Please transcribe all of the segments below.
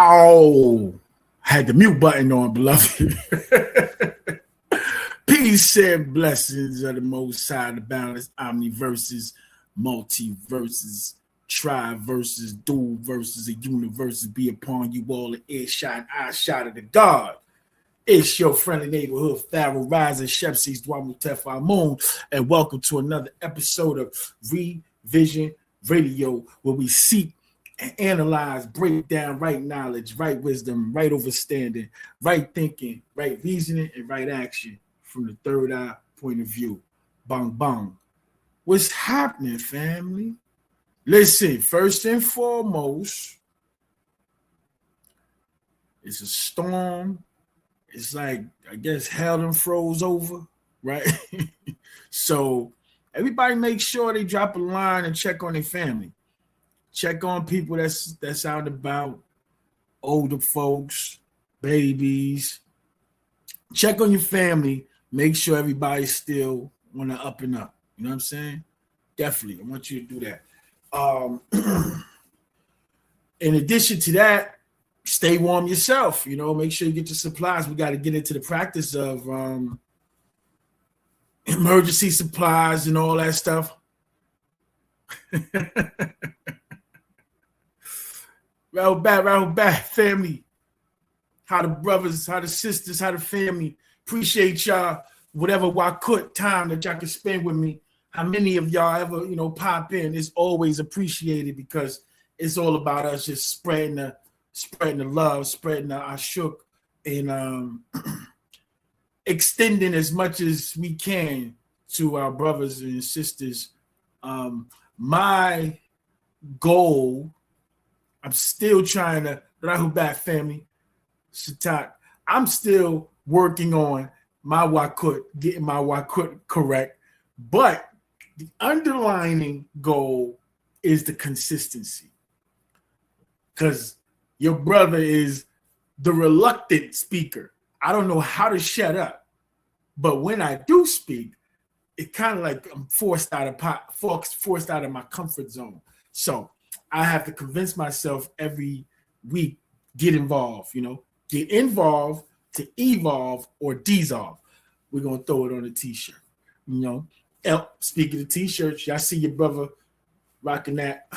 Ow! Had the mute button on, beloved. Peace and blessings of the Most High, the balance, omniverses, multiverses, tri-verses, dual verses, and universes be upon you all in earshot, eye shot of the God. It's your friendly neighborhood, Pharaoh Rising, Chef C's Wll Tell Moon, and welcome to another episode of Revision Radio, where we seek and analyze, break down right knowledge, right wisdom, right understanding, right thinking, right reasoning, and right action from the third eye point of view. Bang, bang. What's happening, family? Listen, first and foremost, it's a storm. It's like, I guess, hell done froze over, right? So everybody make sure they drop a line and check on their family. Check on people that's out and about, older folks, babies. Check on your family. Make sure everybody's still on the up and up. You know what I'm saying? Definitely. I want you to do that. In addition to that, stay warm yourself. You know, make sure you get your supplies. We got to get into the practice of emergency supplies and all that stuff. Roll back, family. How the brothers, how the sisters, how the family. Appreciate y'all. Whatever Wakut time that y'all can spend with me. How many of y'all ever, pop in? It's always appreciated because it's all about us just spreading the love, spreading the ashuk, and extending as much as we can to our brothers and sisters. My goal, I'm still trying to, Rahubat family, Shatak, I'm still working on my Wakut, getting my Wakut correct. But the underlining goal is the consistency. Because your brother is the reluctant speaker. I don't know how to shut up. But when I do speak, it kind of like I'm forced out of my comfort zone. So I have to convince myself every week, get involved, get involved to evolve or dissolve. We're going to throw it on a t-shirt, Speaking of t-shirts, y'all see your brother rocking that.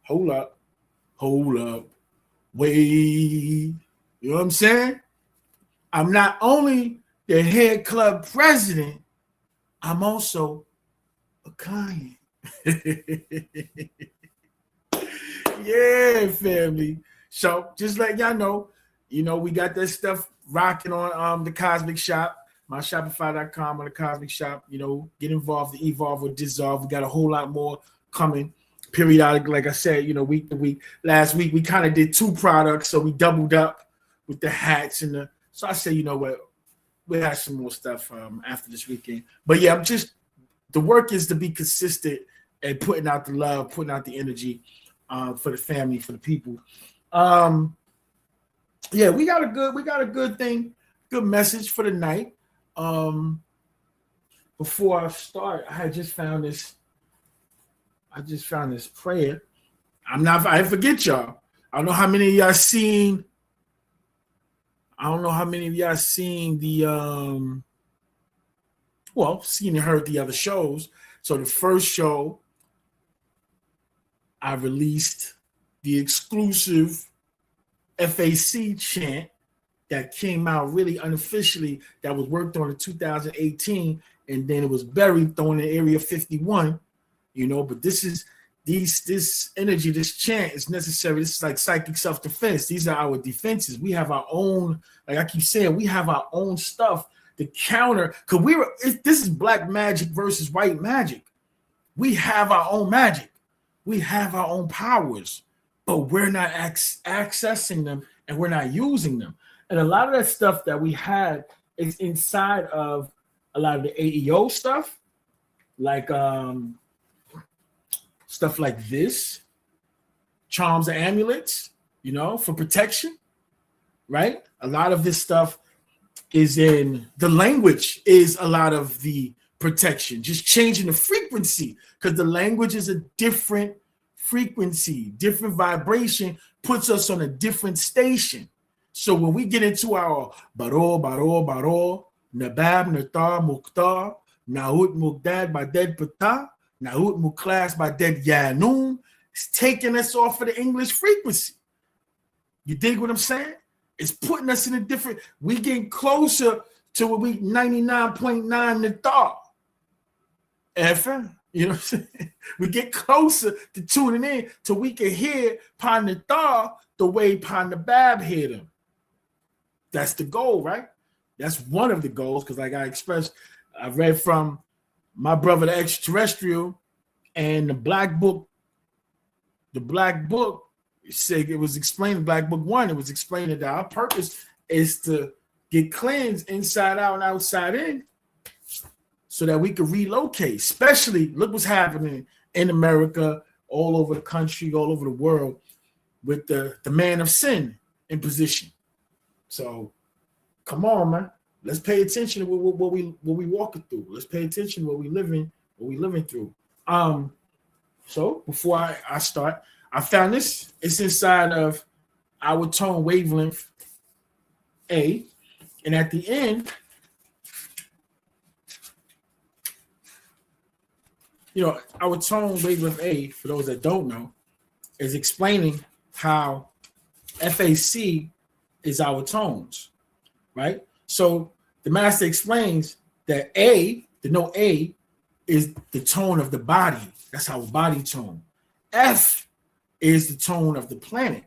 Hold up, wait. You know what I'm saying? I'm not only the head club president, I'm also a client. Yeah, family. So just let y'all know, we got that stuff rocking on the Cosmic Shop, my Shopify.com on the Cosmic Shop. Get involved to evolve or dissolve. We got a whole lot more coming periodic, like I said, week to week. Last week we kind of did 2 products, so we doubled up with the hats and so I said, what, we'll have some more stuff after this weekend. But yeah, the work is to be consistent and putting out the love, putting out the energy for the family, for the people. Yeah, we got a good thing, good message for the night. Before I start, I just found this prayer. I forget y'all. I don't know how many of y'all seen the seen and heard the other shows. So the first show, I released the exclusive FAC chant that came out really unofficially, that was worked on in 2018, and then it was buried, thrown in Area 51, but this energy, this chant is necessary. This is like psychic self-defense. These are our defenses. We have our own, like I keep saying, we have our own stuff to counter, because this is black magic versus white magic. We have our own magic. We have our own powers, but we're not accessing them and we're not using them. And a lot of that stuff that we had is inside of a lot of the AEO stuff, like stuff like this, charms and amulets, for protection, right? A lot of this stuff is in the language, is a lot of the protection, just changing the frequency, because the language is a different frequency, different vibration puts us on a different station. So when we get into our baro, nabab, natar, mukhtar, naut mugdad by dead pata, naut muklas by dead yanun, it's taking us off of the English frequency. You dig what I'm saying? It's putting us in a different, we getting closer to what we 99.9 natar. FM. You know what I'm saying? We get closer to tuning in till we can hear Pandathar the way Pandabab hear them. That's the goal, right? That's one of the goals, because like I expressed, I read from my brother, the extraterrestrial, and the Black Book. The Black Book said, it was explained, Black Book 1, it was explaining that our purpose is to get cleansed inside out and outside in, so that we could relocate. Especially, look what's happening in America, all over the country, all over the world, with the man of sin in position. So, come on, man. Let's pay attention to what we walking through. Let's pay attention to what we living through. So before I start, I found this. It's inside of our tone wavelength A, and at the end, our tone wavelength A, for those that don't know, is explaining how FAC is our tones, right? So the master explains that A, the note A, is the tone of the body. That's our body tone. F is the tone of the planet.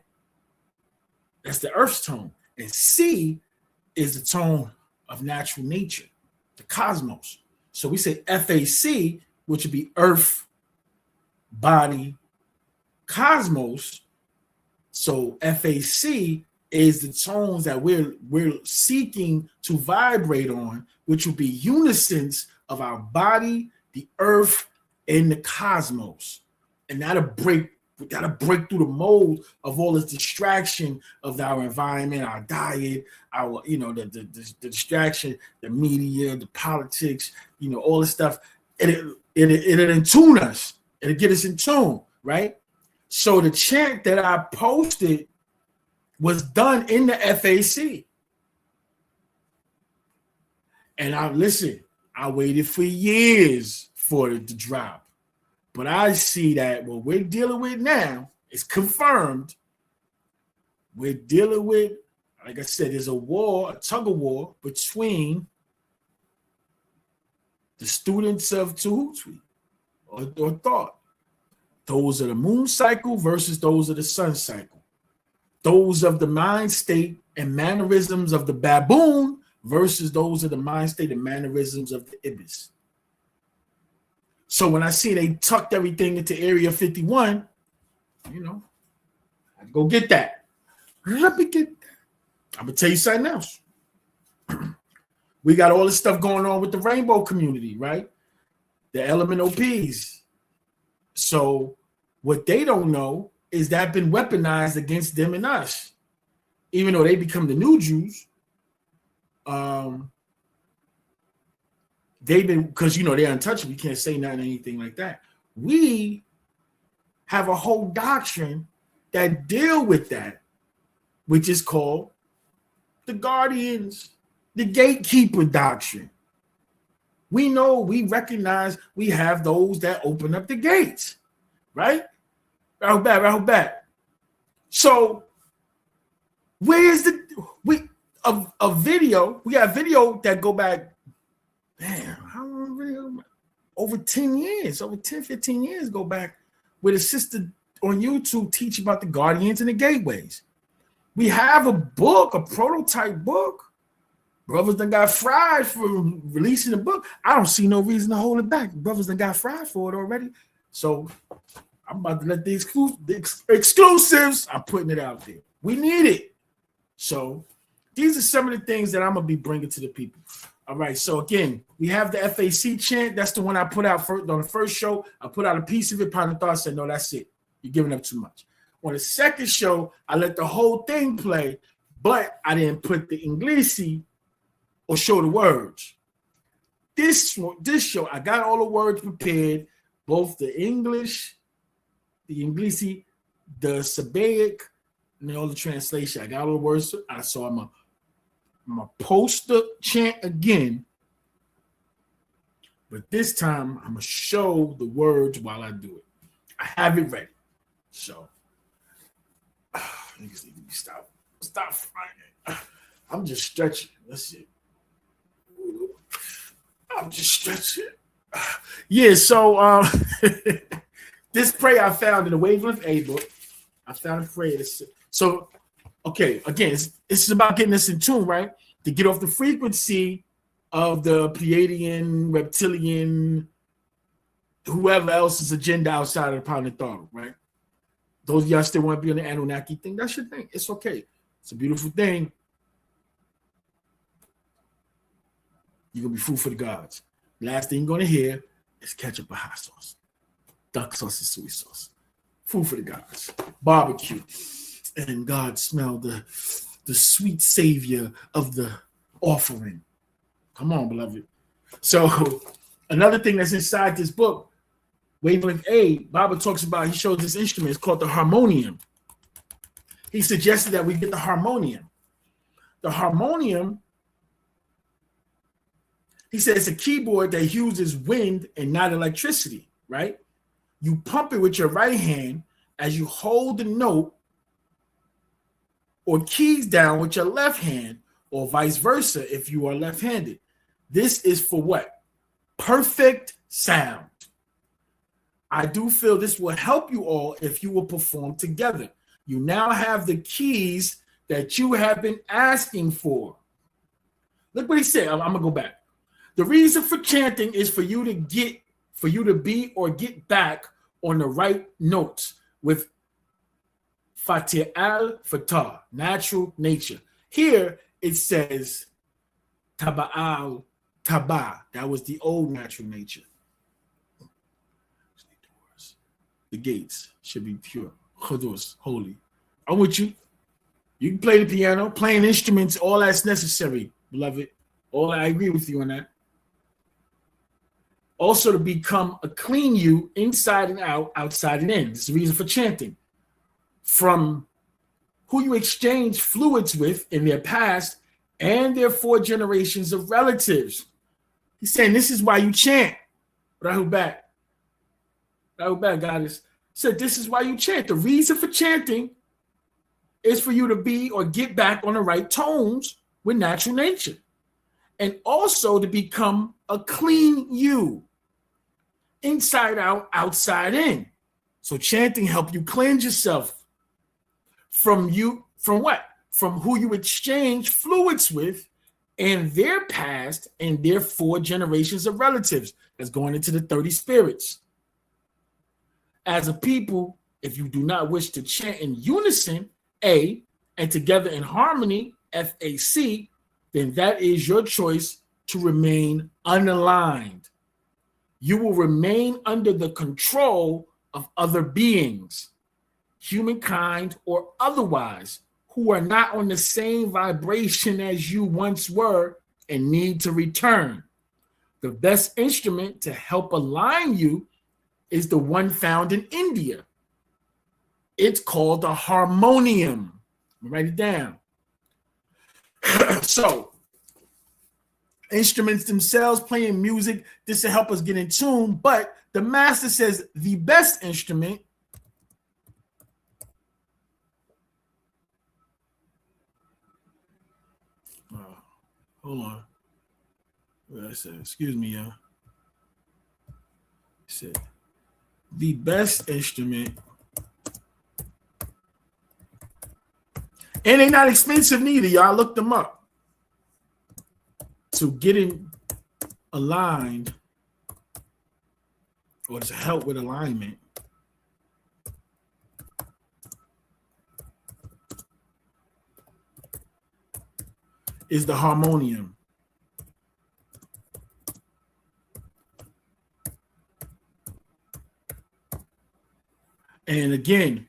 That's the earth's tone. And C is the tone of natural nature, the cosmos. So we say FAC, which would be earth, body, cosmos. So FAC is the tones that we're seeking to vibrate on, which will be unisons of our body, the earth, and the cosmos. And that'll break through the mold of all this distraction of our environment, our diet, our, the distraction, the media, the politics, all this stuff. It'll tune us. It'll get us in tune, right? So the chant that I posted was done in the FAC. And I waited for years for it to drop. But I see that what we're dealing with now is confirmed. We're dealing with, like I said, there's a tug of war between the students of Tehuti or thought. Those of the moon cycle versus those of the sun cycle. Those of the mind state and mannerisms of the baboon versus those of the mind state and mannerisms of the ibis. So when I see they tucked everything into Area 51, I go get that. Let me get that. I'm going to tell you something else. We got all this stuff going on with the rainbow community, right? The elemental Ps. So what they don't know is that been weaponized against them and us. Even though they become the new Jews, they've been, because they're untouchable, you can't say nothing, anything like that. We have a whole doctrine that deal with that, which is called the guardians, the gatekeeper doctrine. We recognize we have those that open up the gates, right? Right back. So where's a video? We got video that go back, how long video? Over 10 years, over 10, 15 years go back, with a sister on YouTube teach about the guardians and the gateways. We have a book, a prototype book. Brothers done got fried for releasing the book. I don't see no reason to hold it back. Brothers done got fried for it already. So I'm about to let the exclusives, I'm putting it out there. We need it. So these are some of the things that I'm going to be bringing to the people. All right. So again, we have the FAC chant. That's the one I put out on the first show. I put out a piece of it. Pandathar said, no, that's it. You're giving up too much. On the second show, I let the whole thing play, but I didn't put the Inglesi or show the words. This show, I got all the words prepared, both the English, the Inglisi, the Sabaic, and all the translation. I got all the words. So I'm a post the chant again, but this time I'm gonna show the words while I do it. I have it ready. So niggas need to be stop fighting. I'm just stretching. That's it. I'm just stretching. Yeah, so this prayer I found in the Wavelength A book. I found a prayer. So, okay, again, it's about getting us in tune, right? To get off the frequency of the Pleiadian, reptilian, whoever else's agenda outside of the Pound Thought, right? Those of y'all still want to be on the Anunnaki thing, that's your thing. It's okay. It's a beautiful thing. You're going to be food for the gods. Last thing you're going to hear is ketchup or hot sauce. Duck sauce and soy sauce. Food for the gods. Barbecue. And God smelled the sweet savior of the offering. Come on, beloved. So another thing that's inside this book, Wavelength A, Baba talks about, he shows this instrument. It's called the harmonium. He suggested that we get the harmonium. The harmonium, he said, it's a keyboard that uses wind and not electricity, right? You pump it with your right hand as you hold the note or keys down with your left hand, or vice versa if you are left-handed. This is for what? Perfect sound. I do feel this will help you all if you will perform together. You now have the keys that you have been asking for. Look what he said. I'm gonna go back. The reason for chanting is for you to be or get back on the right notes with Fatih al-Fatah, natural nature. Here it says Taba'al Taba. That was the old natural nature. The gates should be pure. Khudos, holy. I'm with you. You can play the piano, playing instruments, all that's necessary, beloved. I agree with you on that. Also to become a clean you inside and out, outside and in. This is the reason for chanting. From who you exchange fluids with in their past and their 4 generations of relatives. He's saying this is why you chant. Rahubat, goddess. Said this is why you chant. The reason for chanting is for you to be or get back on the right tones with natural nature. And also to become a clean you. Inside out, outside in. So chanting help you cleanse yourself from what? From who you exchange fluids with and their past and their 4 generations of relatives. That's going into the 30 spirits. As a people, if you do not wish to chant in unison, A, and together in harmony, FAC, then that is your choice to remain unaligned. You will remain under the control of other beings, humankind or otherwise, who are not on the same vibration as you once were and need to return. The best instrument to help align you is the one found in India. It's called a harmonium. Write it down. So, instruments themselves, playing music, this will help us get in tune. But the master says the best instrument hold on. What did I say? Excuse me, y'all. He said the best instrument, and they're not expensive neither, y'all. I looked them up. To getting aligned or to help with alignment is the harmonium. And again,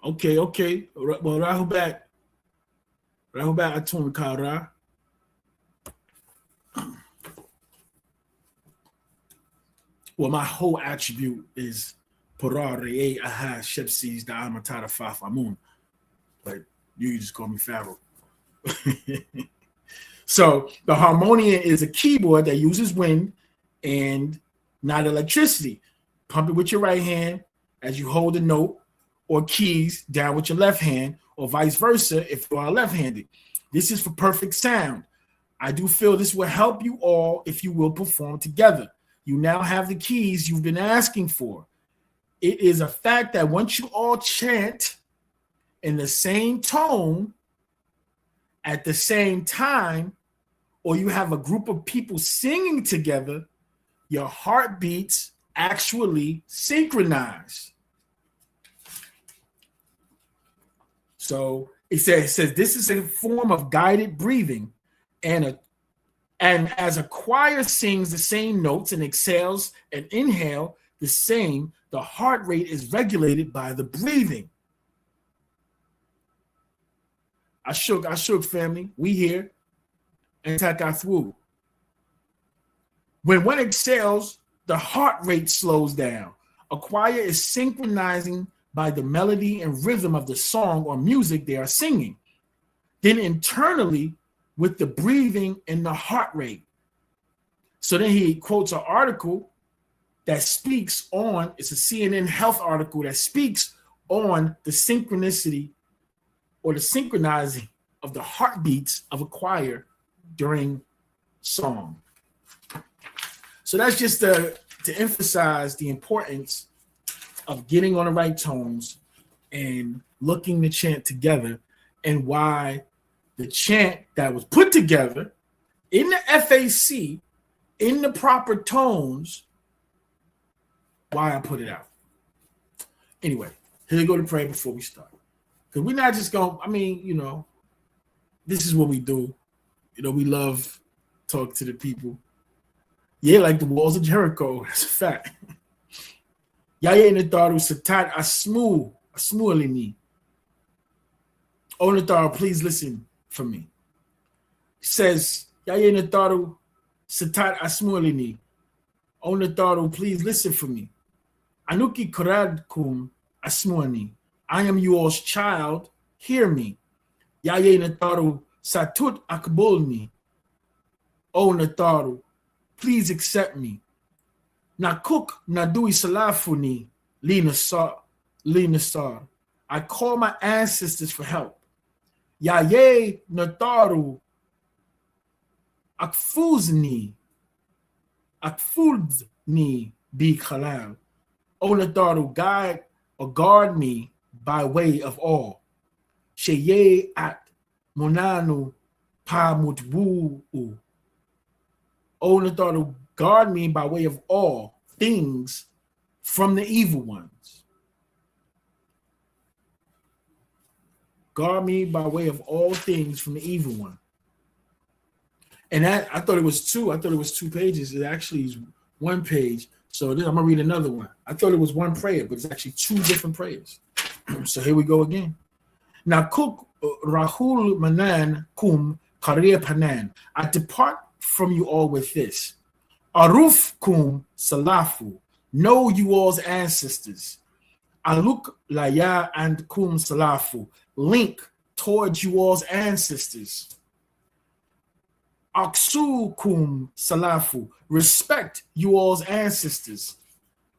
okay. Well, Rahubat Atun Kara. Well, my whole attribute is Porare Aha Shepsis da Amatara Fafamun. But you just call me Pharaoh. So the harmonium is a keyboard that uses wind and not electricity. Pump it with your right hand as you hold a note, or keys down with your left hand, or vice versa if you are left-handed. This is for perfect sound. I do feel this will help you all if you will perform together. You now have the keys you've been asking for. It is a fact that once you all chant in the same tone at the same time, or you have a group of people singing together, your heartbeats actually synchronize. So it says this is a form of guided breathing, and as a choir sings the same notes and exhales and inhale the same, the heart rate is regulated by the breathing. I shook family. We here. And through. When one exhales, the heart rate slows down. A choir is synchronizing by the melody and rhythm of the song or music they are singing. Then internally with the breathing and the heart rate. So then he quotes an article that speaks on, it's a CNN health article that speaks on the synchronicity or the synchronizing of the heartbeats of a choir during song. So that's just to emphasize the importance of getting on the right tones and looking to chant together, and why the chant that was put together in the FAC in the proper tones, why I put it out. Anyway, here we go to pray before we start. Because we're not just going, this is what we do. We love talk to the people. Yeah, like the walls of Jericho. That's a fact. Yaya Nataru Satat Asmu Alini. Oh Nataru, please listen for me. He says, Yaya Nataru Satat Asmu Alini. Oh Nataru, please listen for me. Anuki Karadkum Asmuani. I am you all's child. Hear me. Yaya Nataru Satut Akbolni. Oh Nataru, please accept me. Nakuk Nadui Salafuni Linasar. I call my ancestors for help. Yaye Nataru Akfuzni Bi Khalal. Oh Nataru, guide or guard me by way of all. Sheye at Monanu Pamutwu. Oh Nataru, guard me by way of all things from the evil ones. Guard me by way of all things from the evil one. And that, I thought it was two. I thought it was 2 pages. It actually is 1 page. So then I'm going to read another one. I thought it was 1 prayer, but it's actually 2 different prayers. So here we go again. Now, Cook Rahul Manan Kum Karia Panan. I depart from you all with this. Aruf Kum Salafu. Know you all's ancestors. Aluk Laya and Kum Salafu. Link towards you all's ancestors. Aksu Kum Salafu. Respect you all's ancestors.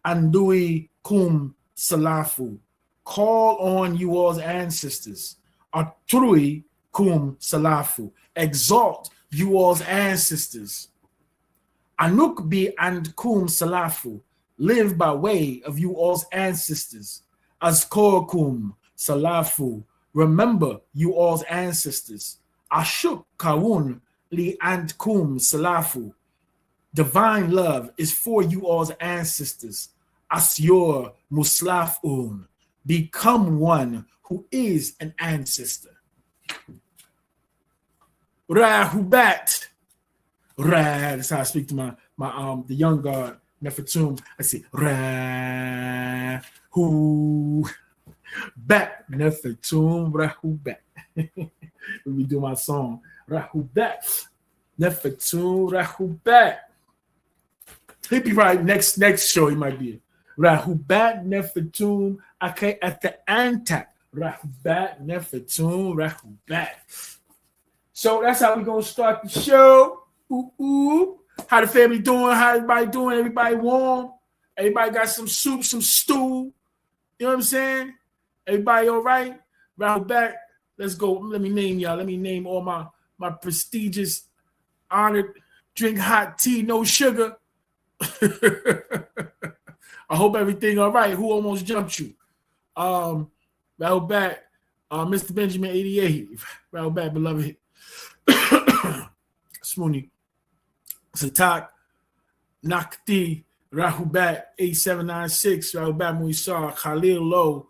Andui Kum Salafu. Call on you all's ancestors. Atrui Kum Salafu. Exalt you all's ancestors. Anukbi and Kum Salafu. Live by way of you all's ancestors. Azkor Kum Salafu. Remember you all's ancestors. Ashuk Kawun Li and Kum Salafu. Divine love is for you all's ancestors. Asyor Muslafun. Become one who is an ancestor. Rahubat. Ra. That's how I speak to my the young god Nefertum. I say Rahu bat Nefertum Rahubat. When we do my song, Rahubat Nefertum Rahubat. He'll be right next show. He might be. Rahubat Nefertum Ake at the Antak. Rahubat Nefertum Rahubat. So that's how we're gonna start the show. Ooh, ooh. How the family doing? How everybody doing? Everybody warm? Everybody got some soup, some stew. You know what I'm saying? Everybody all right? Rahubat. Let's go. Let me name y'all. Let me name all my prestigious, honored, drink hot tea, no sugar. I hope everything all right. Who almost jumped you? Rahubat, Mr. Benjamin 88. Rahubat, beloved. Smoonie. Satak, Nakti, Rahubat 8796, Rahubat Muisar, Khalil Low,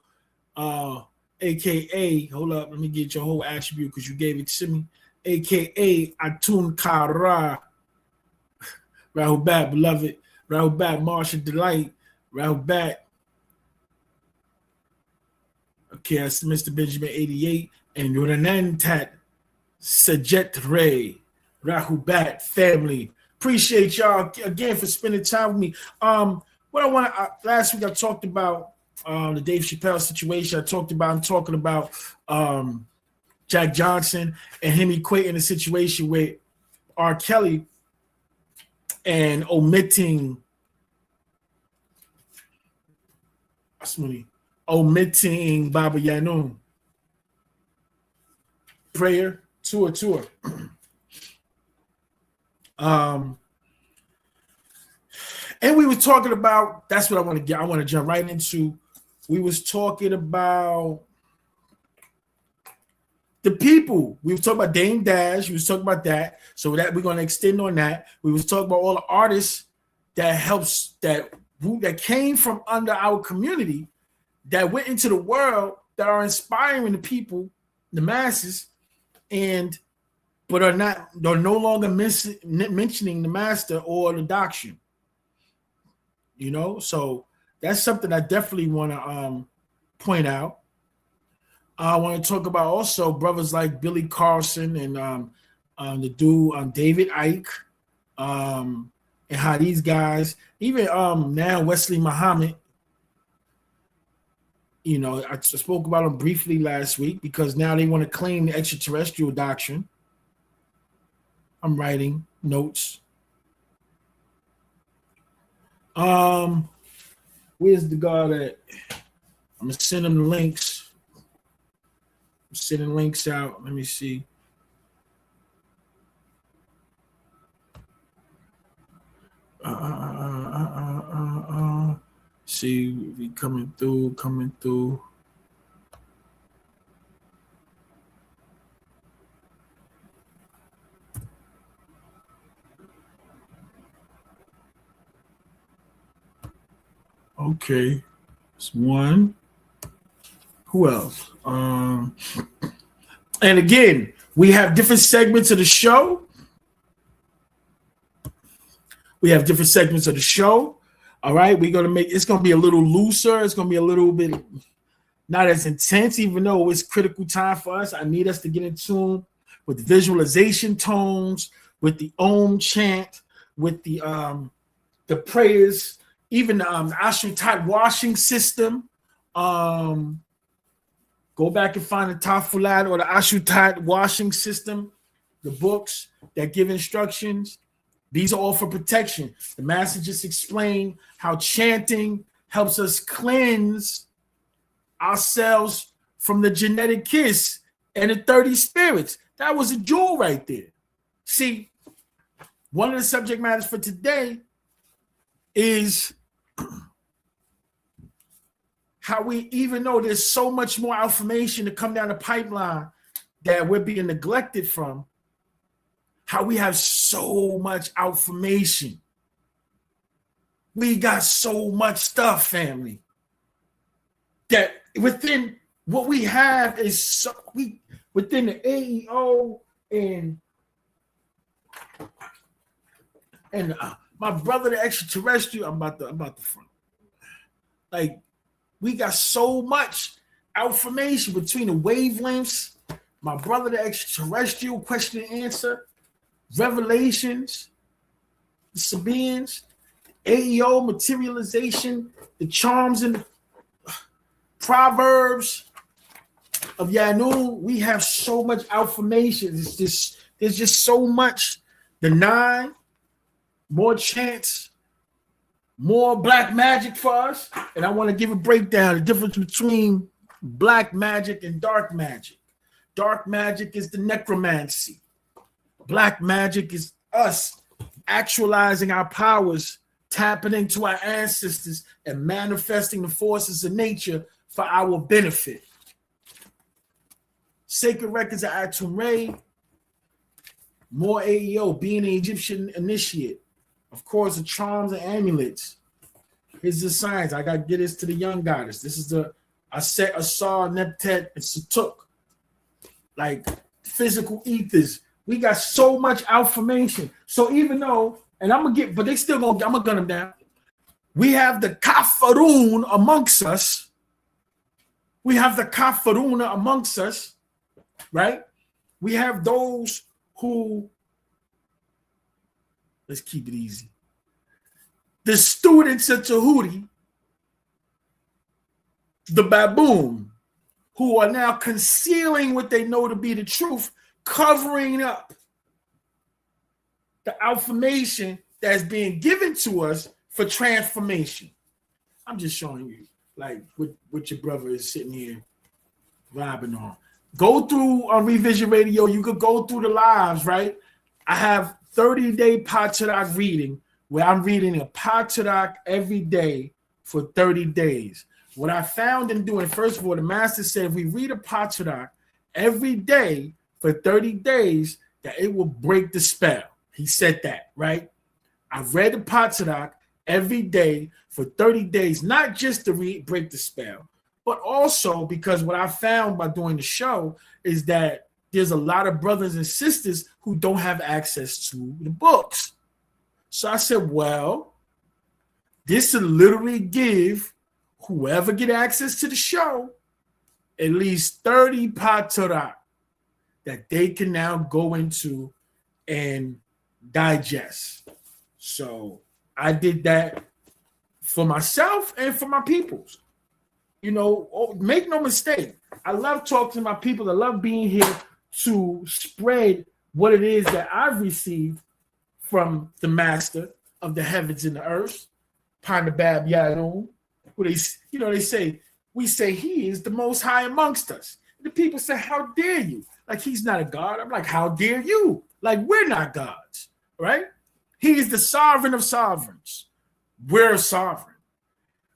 aka, hold up, let me get your whole attribute because you gave it to me, aka Atun Kara, Rahubat, beloved, Rahubat, Marshall Delight, Rahubat. Okay, that's Mr. Benjamin 88, and Yoranantat Sajet Ray, Rahubat family. Appreciate y'all again for spending time with me. What I want to last week I talked about the Dave Chappelle situation. I'm talking about Jack Johnson and him equating the situation with R. Kelly and omitting Baba Yanun. Prayer, tour. And we were talking about, that's what I want to jump right into. We was talking about the people. We was talking about Dame Dash. We was talking about that. So that we're going to extend on that. We was talking about all the artists that came from under our community, that went into the world, that are inspiring the people, the masses, but are no longer mentioning the master or the doctrine. You know, so that's something I definitely want to point out. I want to talk about also brothers like Billy Carlson and the dude David Icke, and how these guys, even now Wesley Muhammad. You know, I spoke about them briefly last week because now they want to claim the extraterrestrial doctrine. I'm writing notes. Where's the guy at? I'm gonna send him the links. I'm sending links out. Let me see. See if he coming through. Okay, it's one. Who else? And again, we have different segments of the show. All right, it's gonna be a little looser. It's gonna be a little bit not as intense, even though it's critical time for us. I need us to get in tune with visualization tones, with the Om chant, with the prayers, even the Ashutat washing system. Go back and find the Tafulat or the Ashutat washing system, the books that give instructions. These are all for protection. The master just explained how chanting helps us cleanse ourselves from the genetic kiss and the 30 spirits. That was a jewel right there. See, one of the subject matters for today is how we, even though there's so much more information to come down the pipeline that we're being neglected from, how we have so much information. We got so much stuff, family, that within what we have is within the AEO and my brother, the extraterrestrial. I'm about to front. Like, we got so much information between the wavelengths. My brother, the extraterrestrial, question and answer, revelations, the Sabians, AEO, materialization, the charms and proverbs of Yanun. We have so much affirmation. There's just so much. The 9, more chants, more black magic for us. And I want to give a breakdown, the difference between black magic and dark magic. Dark magic is the necromancy. Black magic is us actualizing our powers, tapping into our ancestors, and manifesting the forces of nature for our benefit. Sacred records of Atum-Re, more AEO, being an Egyptian initiate. Of course, the charms and amulets. Here's the science. I got to get this to the young goddess. This is the Aset, Asar, Neptet, and Satuk. Like physical ethers. We got so much affirmation. So even though, and I'm going to get, but they still going to, I'm going to gun them down. We have the Kafaroon amongst us. We have the Kafaroona amongst us, right? We have those who, let's keep it easy. The students of Tahuti, the baboon, who are now concealing what they know to be the truth, covering up the affirmation that's being given to us for transformation. I'm just showing you, like, what your brother is sitting here vibing on. Go through on Revision Radio. You could go through the lives, right? I have 30-day Patadak reading where I'm reading a Patadak every day for 30 days. What I found in doing, first of all, the master said if we read a Patadak every day for 30 days, that it will break the spell. He said that, right? I've read the Patadak every day for 30 days, not just to break the spell, but also because what I found by doing the show is that there's a lot of brothers and sisters who don't have access to the books. So I said, well, this will literally give whoever get access to the show at least 30 Patadak that they can now go into and digest. So I did that for myself and for my peoples. You know, make no mistake. I love talking to my people. I love being here to spread what it is that I've received from the master of the heavens and the earth, Pandabab Yanun. Who they say, we say he is the most high amongst us. The people say, how dare you? Like he's not a god. I'm like, how dare you? Like we're not gods, right? He is the sovereign of sovereigns. We're sovereign.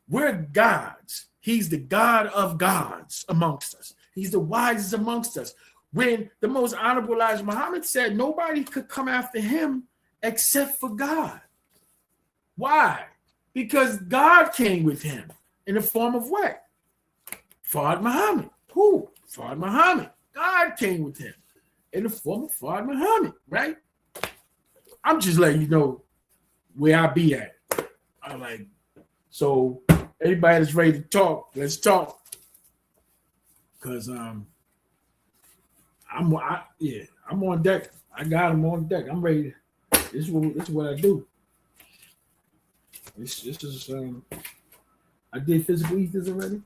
We're gods. He's the God of gods amongst us. He's the wisest amongst us. When the most honorable Elijah Muhammad said nobody could come after him except for God. Why? Because God came with him in the form of what? Fard Muhammad. Who? Fard Muhammad. God came with him in the form of Fard Muhammad, right? I'm just letting you know where I be at. I'm like, so everybody that's ready to talk, let's talk. Cause I'm on deck. I got him on deck. I'm ready. This is what I do. This is I did physical ethers already.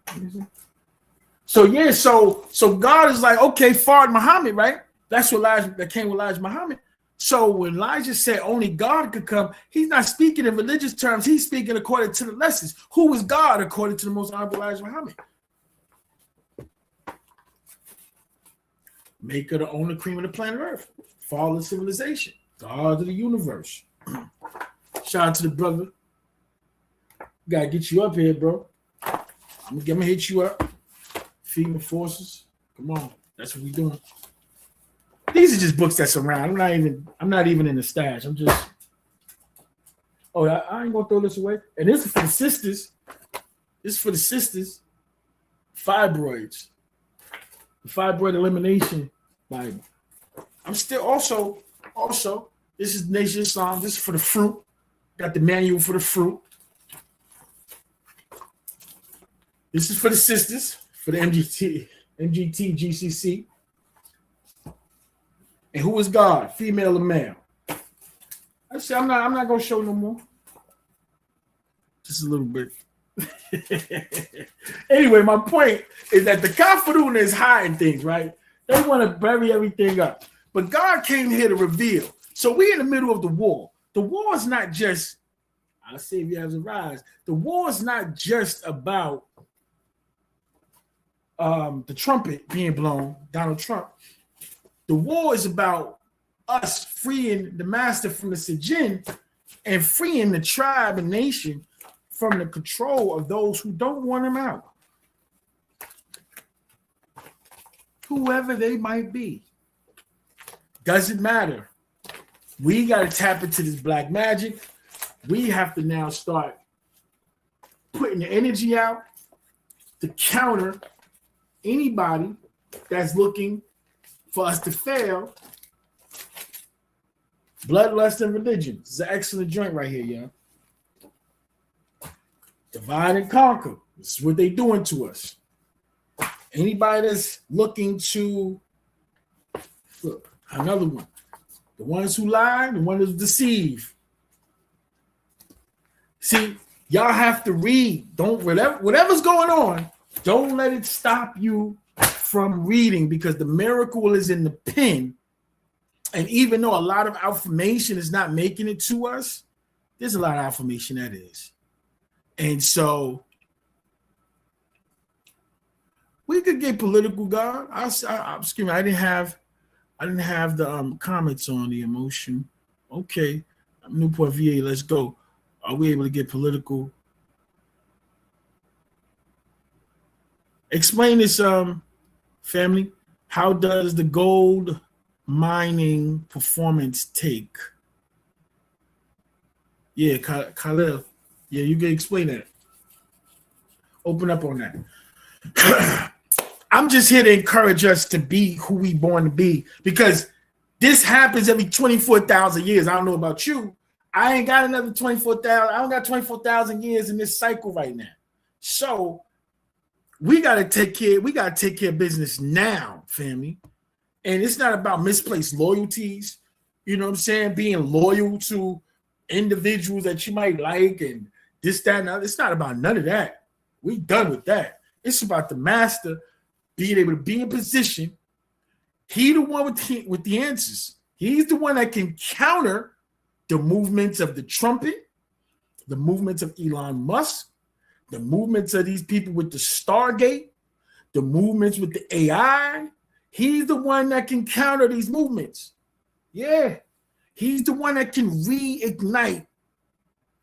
So God is like, okay, Fard Muhammad, right? That's what that came with Elijah Muhammad. So when Elijah said only God could come, he's not speaking in religious terms. He's speaking according to the lessons. Who is God according to the most honorable Elijah Muhammad? Maker, the owner, cream of the planet Earth. Fallen civilization. God of the universe. Shout out to the brother. Gotta get you up here, bro. I'm gonna hit you up. Female forces. Come on. That's what we doing. These are just books that's around. I'm not even in the stash. I'm just. Oh, I ain't gonna throw this away. And this is for the sisters. This is for the sisters. Fibroids. The Fibroid Elimination Bible. I'm still also. This is Nation Islam. This is for the fruit. Got the manual for the fruit. This is for the sisters, for the MGT, GCC. And who is God, female or male? I say I'm not gonna show no more. just a little bit. Anyway, my point is that the Kafiruna is hiding things, right? They want to bury everything up. But God came here to reveal. So we're in the middle of the war. The war is not just, our Savior has arisen. The war is not just about the trumpet being blown, Donald Trump. The war is about us freeing the master from the Sijin and freeing the tribe and nation from the control of those who don't want him out. Whoever they might be. Doesn't matter. We got to tap into this black magic. We have to now start putting the energy out to counter anybody that's looking for us to fail. Bloodlust and religion. This is an excellent joint right here, y'all. Divide and conquer. This is what they're doing to us. Anybody that's looking to, look, another one. The ones who lie, the ones who deceive. See, y'all have to read. Don't, whatever's going on, don't let it stop you from reading, because the miracle is in the pen. And even though a lot of information is not making it to us, there's a lot of information that is. And so we could get political, God. I'm screaming. I didn't have the comments on the emotion. Okay, Newport VA. Let's go. Are we able to get political? Explain this, family. How does the gold mining performance take? Yeah, Khalil. Yeah, you can explain that. Open up on that. I'm just here to encourage us to be who we born to be, because this happens every 24,000 years. I don't know about you. I ain't got another 24,000. I don't got 24,000 years in this cycle right now. So we got to take care. We got to take care of business now, family. And it's not about misplaced loyalties. You know what I'm saying? Being loyal to individuals that you might like and this, that, and other. It's not about none of that. We done with that. It's about the master being able to be in position. He the one with the answers. He's the one that can counter the movements of the trumpet, the movements of Elon Musk, the movements of these people with the Stargate, the movements with the AI. He's the one that can counter these movements. Yeah. He's the one that can reignite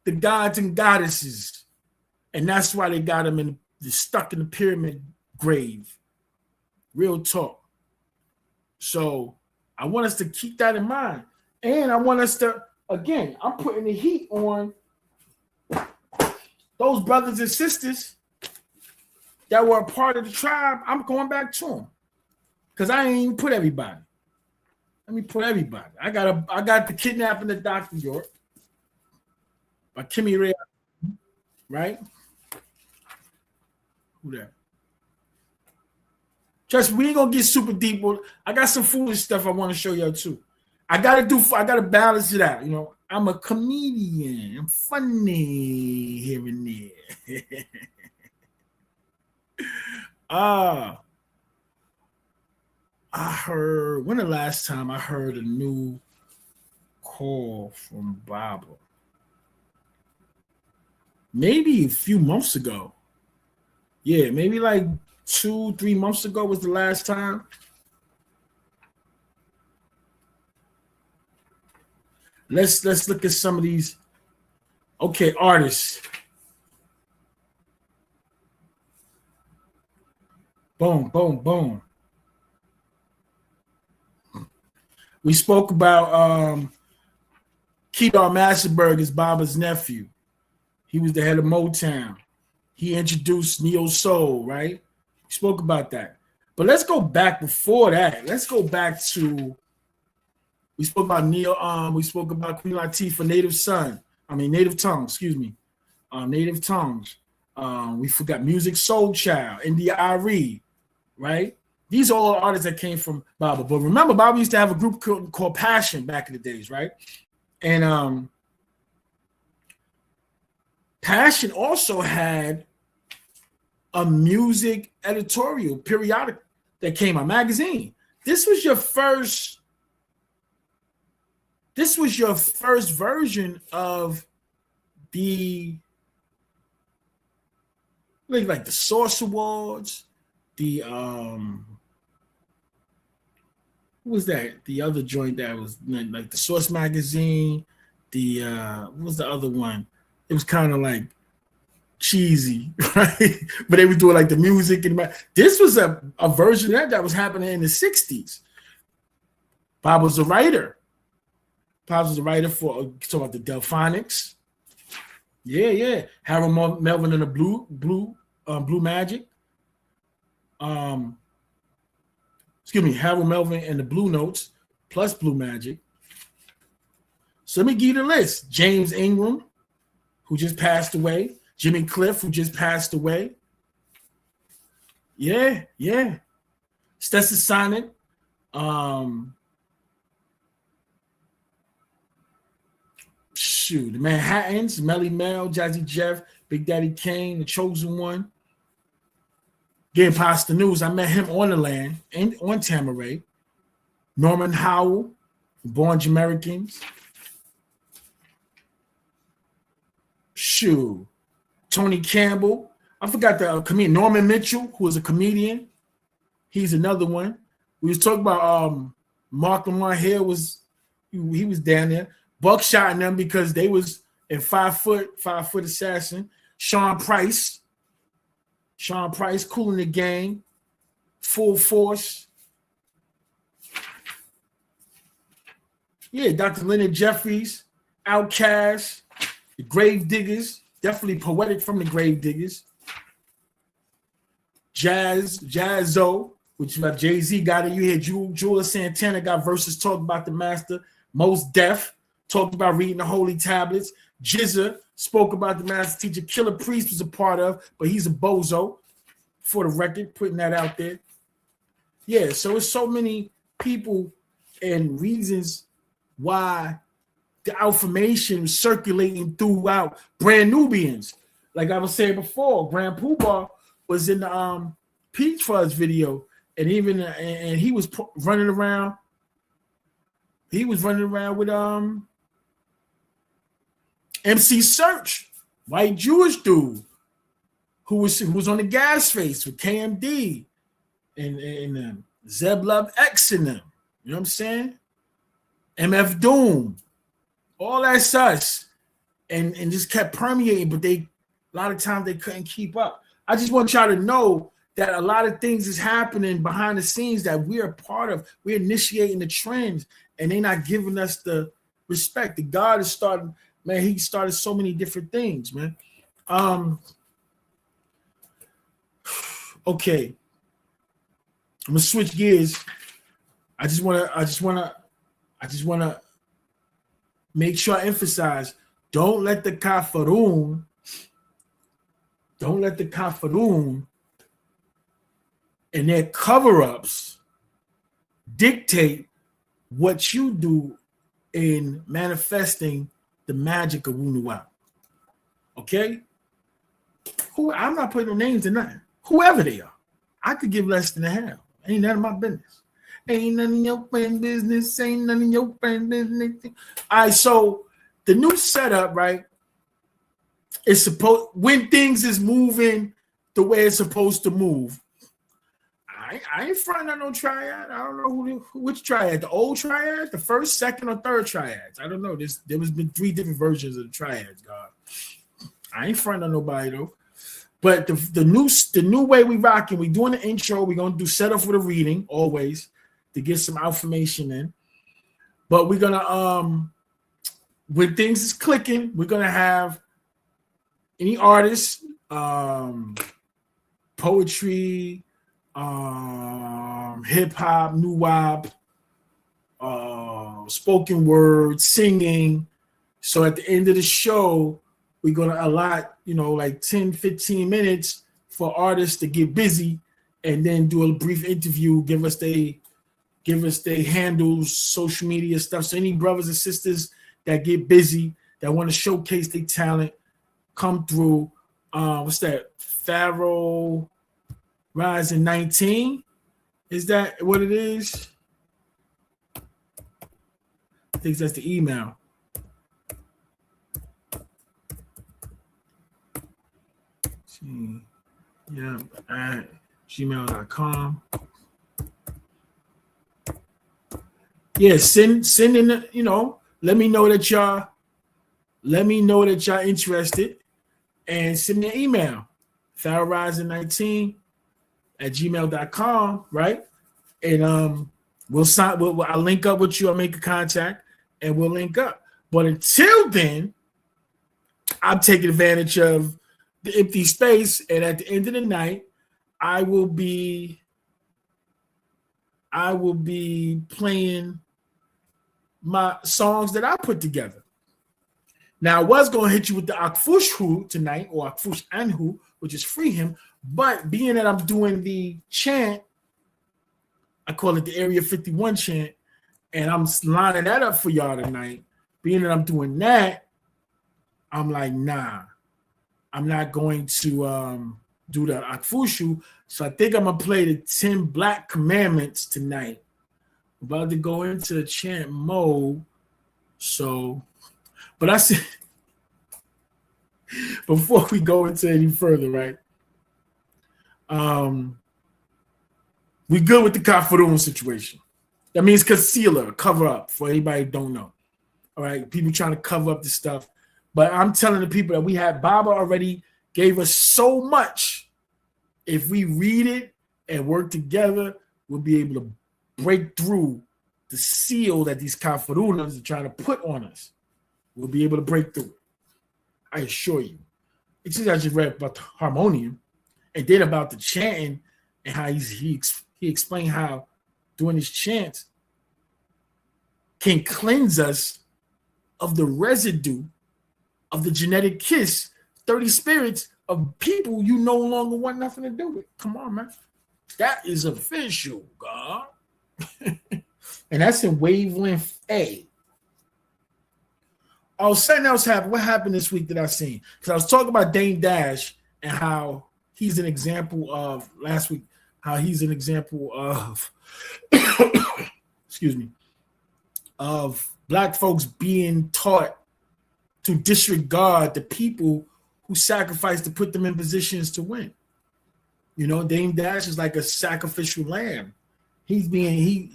the gods and goddesses. And that's why they got him stuck in the pyramid grave. Real talk. So I want us to keep that in mind. And I want us to, again, I'm putting the heat on those brothers and sisters that were a part of the tribe. I'm going back to them, because I ain't even put everybody. Let me put everybody. I got the kidnapping of Dr. York by Kimmy Ray, right? Who that? Trust me, we ain't gonna get super deep. I got some foolish stuff I want to show y'all too. I gotta balance it out. You know, I'm a comedian. I'm funny here and there. I heard, when the last time I heard a new call from Baba? Maybe a few months ago. Yeah, maybe like 2-3 months ago was the last time. Let's look at some of these. Okay, artists. Boom, boom, boom. We spoke about Kedar Massenberg is Baba's nephew. He was the head of Motown. He introduced Neo Soul, right? We spoke about that. But let's go back before that. Let's go back to, we spoke about we spoke about Queen Latifah, Native Tongue, excuse me. Native Tongues. We forgot Music Soul Child, India Ari, right? These are all artists that came from Baba. But remember, Baba used to have a group called Passion back in the days, right? And Passion also had a music editorial periodic that came out, magazine. This was your first version of the like the Source Awards, the what was that? The other joint that was like the Source magazine, the what was the other one? It was kind of like cheesy, right? But they were doing like the music and this was a version of that was happening in the 60s. Bob was a writer. Bob was a writer for talking about the Delphonics. Yeah. Harold Melvin and the Blue Magic. Harold Melvin and the Blue Notes plus Blue Magic. So let me give you the list. James Ingram, who just passed away. Jimmy Cliff, who just passed away. Yeah. Stetson Sonnet. The Manhattans, Melly Mel, Jazzy Jeff, Big Daddy Kane, The Chosen One. Getting past the news, I met him on the land and on Tamaray. Norman Howell, Born Jamaicans. Tony Campbell. I forgot the comedian Norman Mitchell, who was a comedian. He's another one. We was talking about Mark Lamar Hill he was down there. Buckshot and them because they was in 5 foot assassin. Sean Price, Cool in the Gang, Full Force. Yeah, Dr. Leonard Jeffries, Outkast, the Grave Diggers, definitely poetic from the Grave Diggers. Jazzo, which about Jay-Z got it. You hear Julia Santana got verses talking about the master. Mos Def talked about reading the holy tablets. Jizza spoke about the master teacher. Killer Priest was a part of, but he's a bozo, for the record, putting that out there. Yeah, so it's so many people and reasons why the affirmation is circulating throughout. Brand Nubians, like I was saying before, Grand Poobah was in the Peach Fuzz video, and he was running around. He was running around with MC Search, white Jewish dude, who was on the Gas Face with KMD and Zeb Love X in them. You know what I'm saying? MF Doom, all that such, and just kept permeating, but a lot of times they couldn't keep up. I just want y'all to know that a lot of things is happening behind the scenes that we're a part of. We're initiating the trends, and they're not giving us the respect. The God is starting, man. He started so many different things, man. Okay, I'm gonna switch gears. I just wanna make sure I emphasize: don't let the kafaroon and their cover-ups dictate what you do in manifesting the magic of Wunuwa. Okay? I'm not putting no names in nothing. Whoever they are, I could give less than a hell. Ain't none of my business. Ain't none of your friend business. Ain't none of your friend business. All right, so the new setup, right? It's supposed when things is moving the way it's supposed to move. I ain't fronting on no triad. I don't know which triad. The old triad, the first, second, or third triads. I don't know. There was been 3 different versions of the triads, God. I ain't fronting on nobody though. But the new way we rocking, we doing the intro. We're gonna do setup with a reading always to get some affirmation in. But we're gonna when things is clicking, we're gonna have any artists, poetry, hip hop, new wop, spoken word, singing. So at the end of the show, we're gonna allot, like 10, 15 minutes for artists to get busy and then do a brief interview, give us their handles, social media stuff. So any brothers and sisters that get busy, that want to showcase their talent, come through. What's that? Pharaoh Rising 19. Is that what it is? I think that's the email. Yeah, at gmail.com. Yeah, send in the, let me know that y'all interested, and send me an email. PharaohRising19 at gmail.com, right? And I'll link up with you. I'll make a contact and we'll link up. But until then, I'm taking advantage of the empty space, and at the end of the night, I will be playing my songs that I put together. Now, I was going to hit you with the Akfushhu tonight, or Akfush Anhu, which is free him, but being that I'm doing the chant, I call it the Area 51 chant, and I'm lining that up for y'all tonight. Being that I'm doing that, I'm like, nah, I'm not going to do the Akfushu. So I think I'm going to play the 10 Black Commandments tonight. I'm about to go into the chant mode. So, but I said, before we go into any further, right? We good with the Kafirun situation. That means concealer, cover up, for anybody who don't know. All right, people trying to cover up the stuff. But I'm telling the people that we have, Baba already gave us so much. If we read it and work together, we'll be able to break through the seal that these Kafirunas are trying to put on us. We'll be able to break through it. I assure you. It's just I just read about the harmonium and then about the chanting and how he explained how doing his chants can cleanse us of the residue of the genetic kiss, 30 spirits of people you no longer want nothing to do with. Come on, man. That is official, God. And that's in wavelength A. Oh, something else happened. What happened this week that I seen? Because I was talking about Dame Dash and how he's an example of last week, how he's an example of excuse me, of Black folks being taught to disregard the people who sacrificed to put them in positions to win. Dame Dash is like a sacrificial lamb. He's being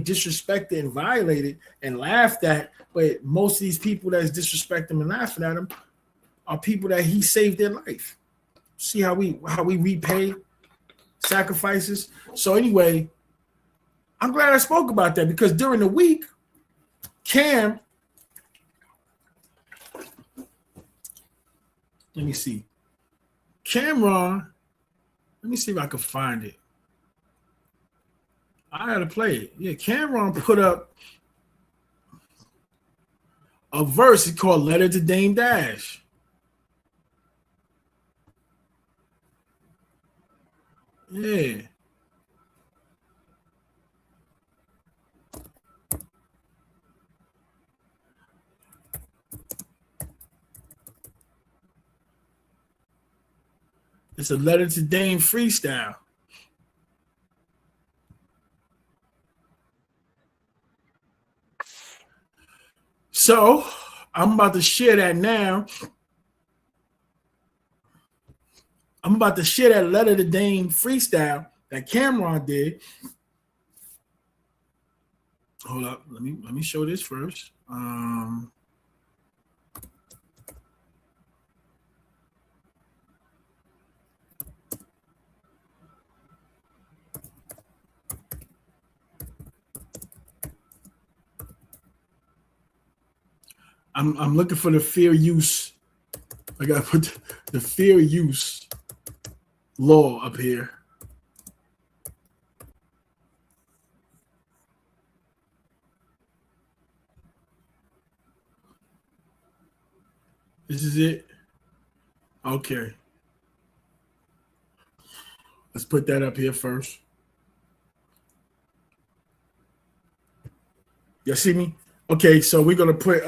disrespected and violated and laughed at, but most of these people that's disrespecting him and laughing at him are people that he saved their life. See how we repay sacrifices? So anyway, I'm glad I spoke about that, because during the week, Cam, let me see. Cameron, let me see if I can find it. I gotta play it. Yeah, Cameron put up a verse called Letter to Dame Dash. Yeah. It's a Letter to Dame freestyle. So I'm about to share that now. I'm about to share that Letter to Dame freestyle that Cameron did. Hold up, let me show this first. I'm looking for the fair use. I gotta put the fair use law up here. This is it. Okay. Let's put that up here first. You see me? Okay, so we're gonna put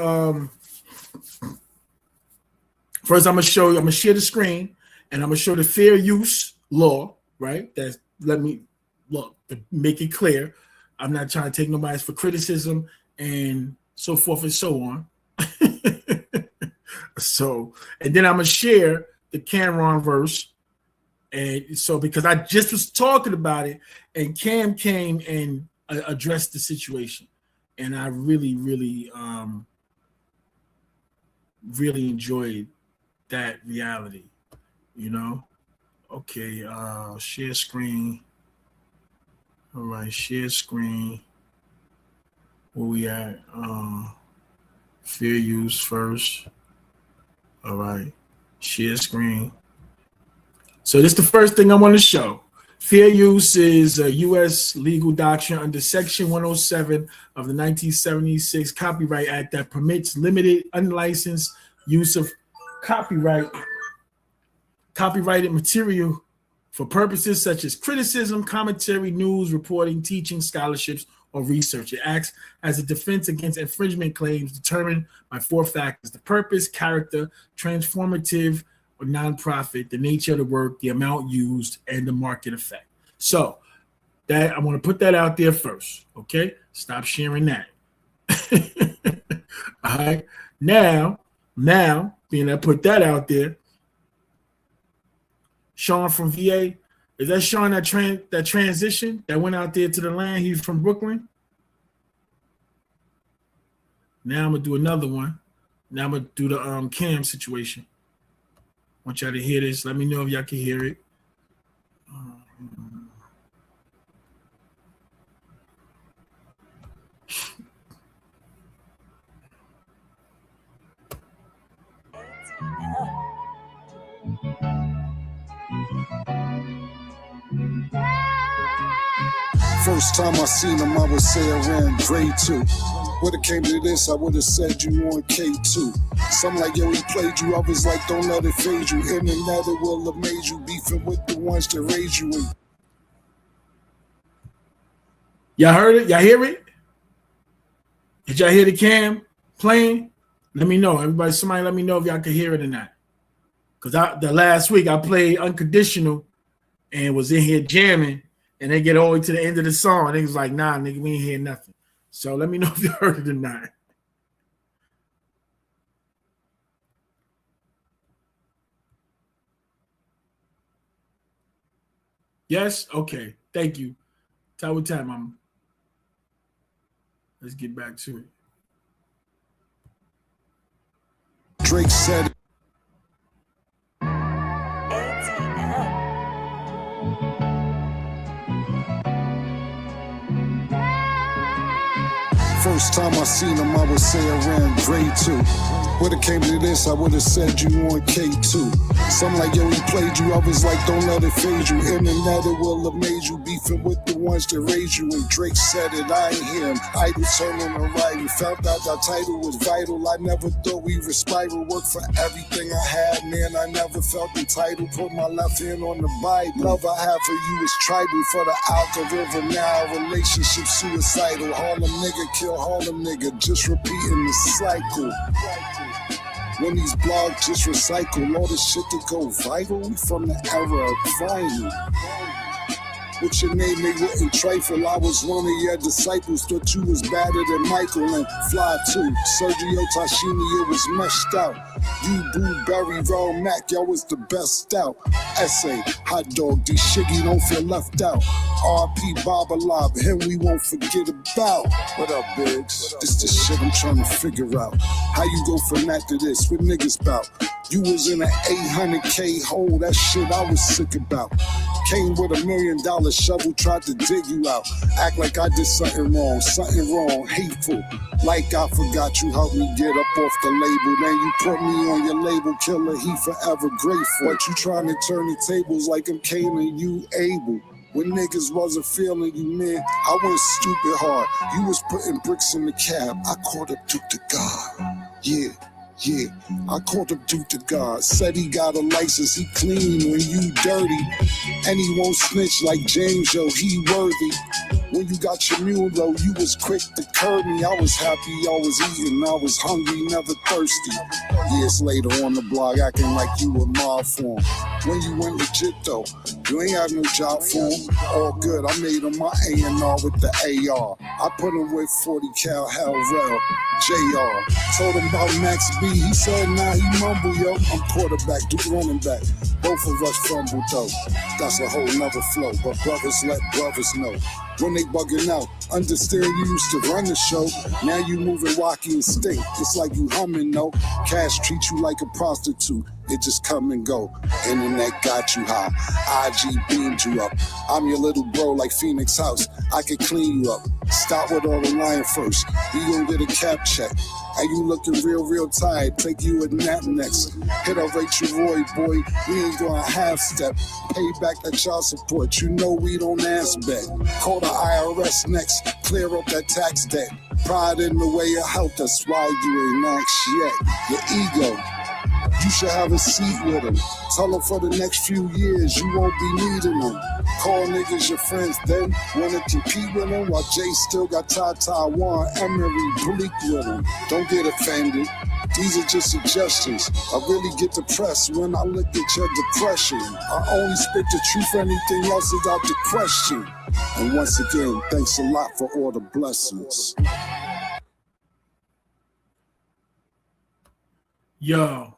First, I'm gonna share the screen, and I'm gonna show the fair use law, right? That's let me look to make it clear. I'm not trying to take nobody's for criticism and so forth and so on. So, and then I'm gonna share the Cameron verse. And so, because I just was talking about it, and Cam came and addressed the situation, and I really, really, really enjoyed that reality, you know. Okay, share screen. All right, share screen. Where we at? Fair use first. All right, share screen. So this is the first thing I want to show. Fair use is a U.S. legal doctrine under Section 107 of the 1976 Copyright Act that permits limited, unlicensed use of copyrighted material for purposes such as criticism, commentary, news, reporting, teaching, scholarships, or research. It acts as a defense against infringement claims determined by 4 factors: the purpose, character, transformative, or nonprofit, the nature of the work, the amount used, and the market effect. So that I want to put that out there first. Okay, stop sharing that. All right. Now, being I put that out there, Sean from VA, is that Sean that transition that went out there to the land? He's from Brooklyn. Now I'm gonna do another one. Now I'm gonna do the Cam situation. I want y'all to hear this. Let me know if y'all can hear it. First time I seen him, I would say around grade 2. Would have came to this, I would have said you on K2. Some like, yo, he played you. I was like, don't let it fade you. Him and that, it will have made you. Beefing with the ones that raised you. Y'all heard it? Y'all hear it? Did y'all hear the Cam playing? Let me know. Everybody, somebody let me know if y'all can hear it or not. Because the last week I played Unconditional and was in here jamming, and they get all the way to the end of the song, and they was like, nah, nigga, we ain't hear nothing. So let me know if you heard it or not. Yes? Okay. Thank you. Tell what time, Mama. Let's get back to it. Drake said first time I seen him, I would say around grade 2. Would've came to this, I would've said you on K2. Some like, yo, he played you. I was like, don't let it fade you. Him and that, it will have made you. Beefing with the ones that raised you. And Drake said it, I ain't hear him. Idle turning and writing. Found out that title was vital. I never thought we were spiral. Worked for everything I had, man. I never felt entitled. Put my left hand on the Bible. Love I have for you is tribal. For the algorithm now, relationship suicidal. Harlem nigga kill Harlem nigga. Just repeating the cycle. When these blogs just recycle all the shit that go viral, we from the era of vinyl. With your name, they wouldn't trifle. I was one of your disciples, thought you was better than Michael and Fly too. Sergio Tashini, it was meshed out. You, Blueberry, Raw Mac, y'all was the best out. Essay, Hot Dog, D Shiggy, don't feel left out. RP Baba Lob, him we won't forget about. What up, Biggs? This the shit I'm trying to figure out. How you go from that to this? What niggas bout? You was in an 800K hole, that shit I was sick about. Came with $1 million shovel, tried to dig you out. Act like I did something wrong, hateful. Like I forgot you helped me get up off the label. Then you put me on your label, killer, he forever grateful. But you trying to turn the tables like I'm Cain and you Abel. When niggas wasn't feeling you, man, I went stupid hard. You was putting bricks in the cab, I caught up Duke to God. Yeah, I called him Duke to God. Said he got a license, he clean when you dirty. And he won't snitch like James, yo, he worthy. When you got your mule low, you was quick to curb me. I was happy, I was eating, I was hungry, never thirsty. Years later on the block, acting like you were mob form. When you went legit though, you ain't had no job for him. All good, I made him my A&R with the AR. I put him with 40 cal Hell Rel, JR. Told him about Max B, he said nah, he mumble, yo. I'm quarterback, do running back. Both of us fumble though. That's a whole nother flow, but brothers let brothers know. When they bugging out, understand you used to run the show. Now you moving rocky and stink. It's like you humming, no. Cash treat you like a prostitute. It just come and go. Internet got you high. IG beamed you up. I'm your little bro like Phoenix House. I can clean you up. Stop with all the lying first. You gon' get a cap check. And you looking real tired. Take you a nap next. Hit up Rachel Roy, boy. We ain't going half step. Pay back that child support. You know we don't ask back. Call the IRS next. Clear up that tax debt. Pride in the way it helped us. Why you ain't asked yet? Your ego. You should have a seat with him. Tell him for the next few years you won't be needing them. Call niggas your friends, then wanna compete with them while Jay still got Taiwan, Emery, Bleak with him. Don't get offended. These are just suggestions. I really get depressed when I look at your depression. I only spit the truth, anything else is out the question. And once again, thanks a lot for all the blessings. Yo.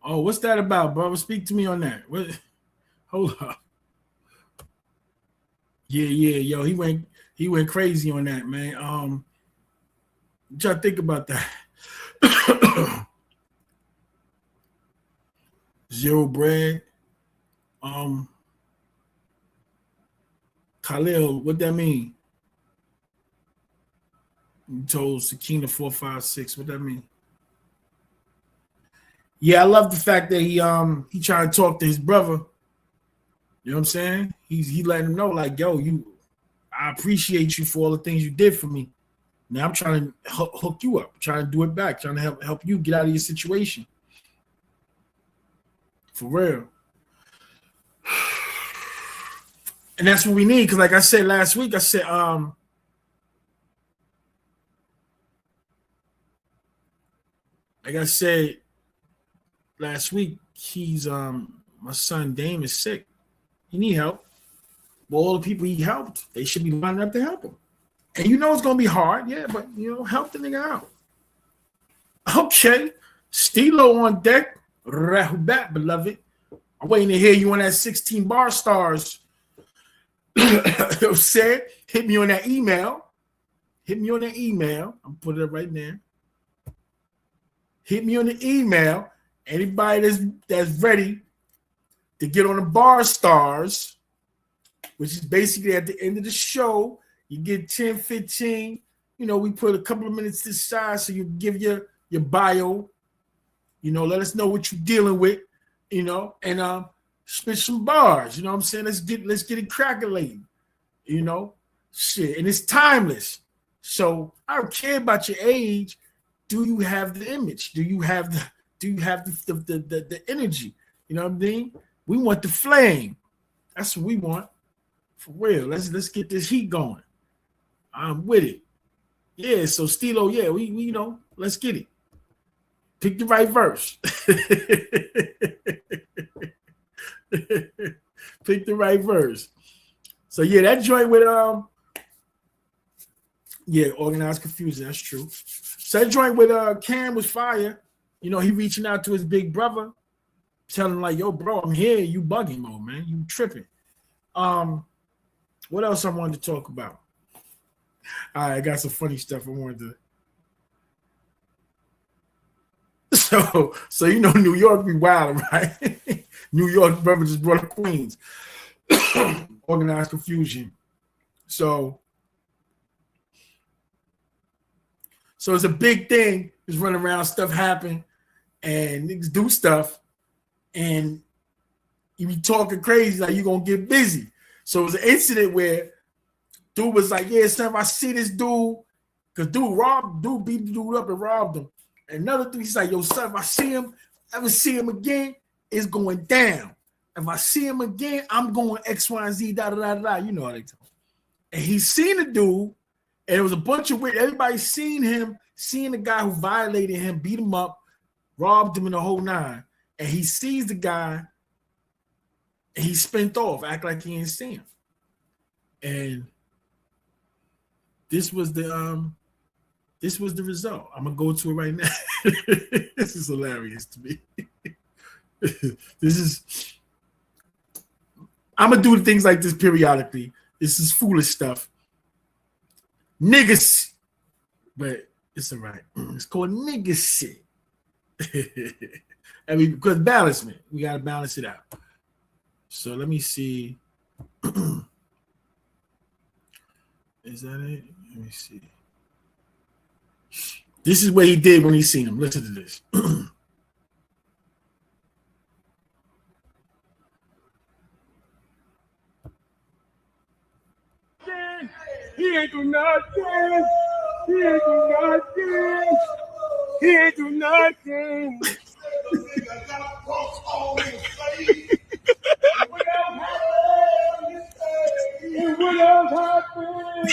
Oh, what's that about, brother? Speak to me on that. What? Hold up. Yeah, yo, he went crazy on that, man. Try to think about that. Zero bread. Khalil, what that mean? You told Sakina 456. What that mean? Yeah, I love the fact that he tried to talk to his brother. You know what I'm saying? He letting him know, like, yo, I appreciate you for all the things you did for me. Now I'm trying to hook you up, trying to do it back, trying to help you get out of your situation. For real. And that's what we need, because like I said last week, I said, like I said last week, he's my son Dame is sick. He need help. But all the people he helped, they should be lining up to help him. And you know it's gonna be hard, yeah, but help the nigga out. Okay. Stilo on deck. Rahubat, beloved. I'm waiting to hear you on that 16 bar stars. You know what I'm saying? Hit me on that email. I'm putting it right there. Hit me on the email. Anybody that's ready to get on the bar stars, which is basically at the end of the show, you get 10, 15. We put a couple of minutes to the side so you give your bio. Let us know what you're dealing with, and spit some bars. You know what I'm saying? Let's get it crackling. Shit. And it's timeless. So I don't care about your age. Do you have the image? Do you have the energy? You know what I mean? We want the flame. That's what we want. For real. Let's get this heat going. I'm with it. Yeah, so Stilo, yeah, we let's get it. Pick the right verse. Pick the right verse. So yeah, that joint with organized confusion. That's true. So that joint with Cam was fire. He reaching out to his big brother, telling him like, "Yo, bro, I'm here. You bugging, man. You tripping." What else I wanted to talk about? All right, I got some funny stuff I wanted to. So New York be wild, right? New York brother just brought up Queens. Organized confusion. So it's a big thing. Just running around, stuff happen, and niggas do stuff, and you be talking crazy like you gonna get busy. So it was an incident where dude was like, "Yeah, son, if I see this dude, because dude beat the dude up and robbed him." And another thing, he's like, "Yo, son, if I see him, Ever see him again, it's going down. If I see him again, I'm going X, Y, and Z, da da da da. You know how they talk. And he seen the dude, and it was a bunch of weird. Everybody seen him, seeing the guy who violated him, beat him up, robbed him in the whole nine. And he sees the guy, and he spent off, act like he ain't seen him. And this was the result. I'm gonna go to it right now. This is hilarious to me. I'm gonna do things like this periodically. This is foolish stuff. Niggas, but it's all right. It's called niggas shit. I mean, because balancement, we gotta balance it out. So let me see. Is that it? Let me see. This is what he did when he seen him. Listen to this. He ain't do nothing. He ain't do nothing. He ain't do nothing. What else happened?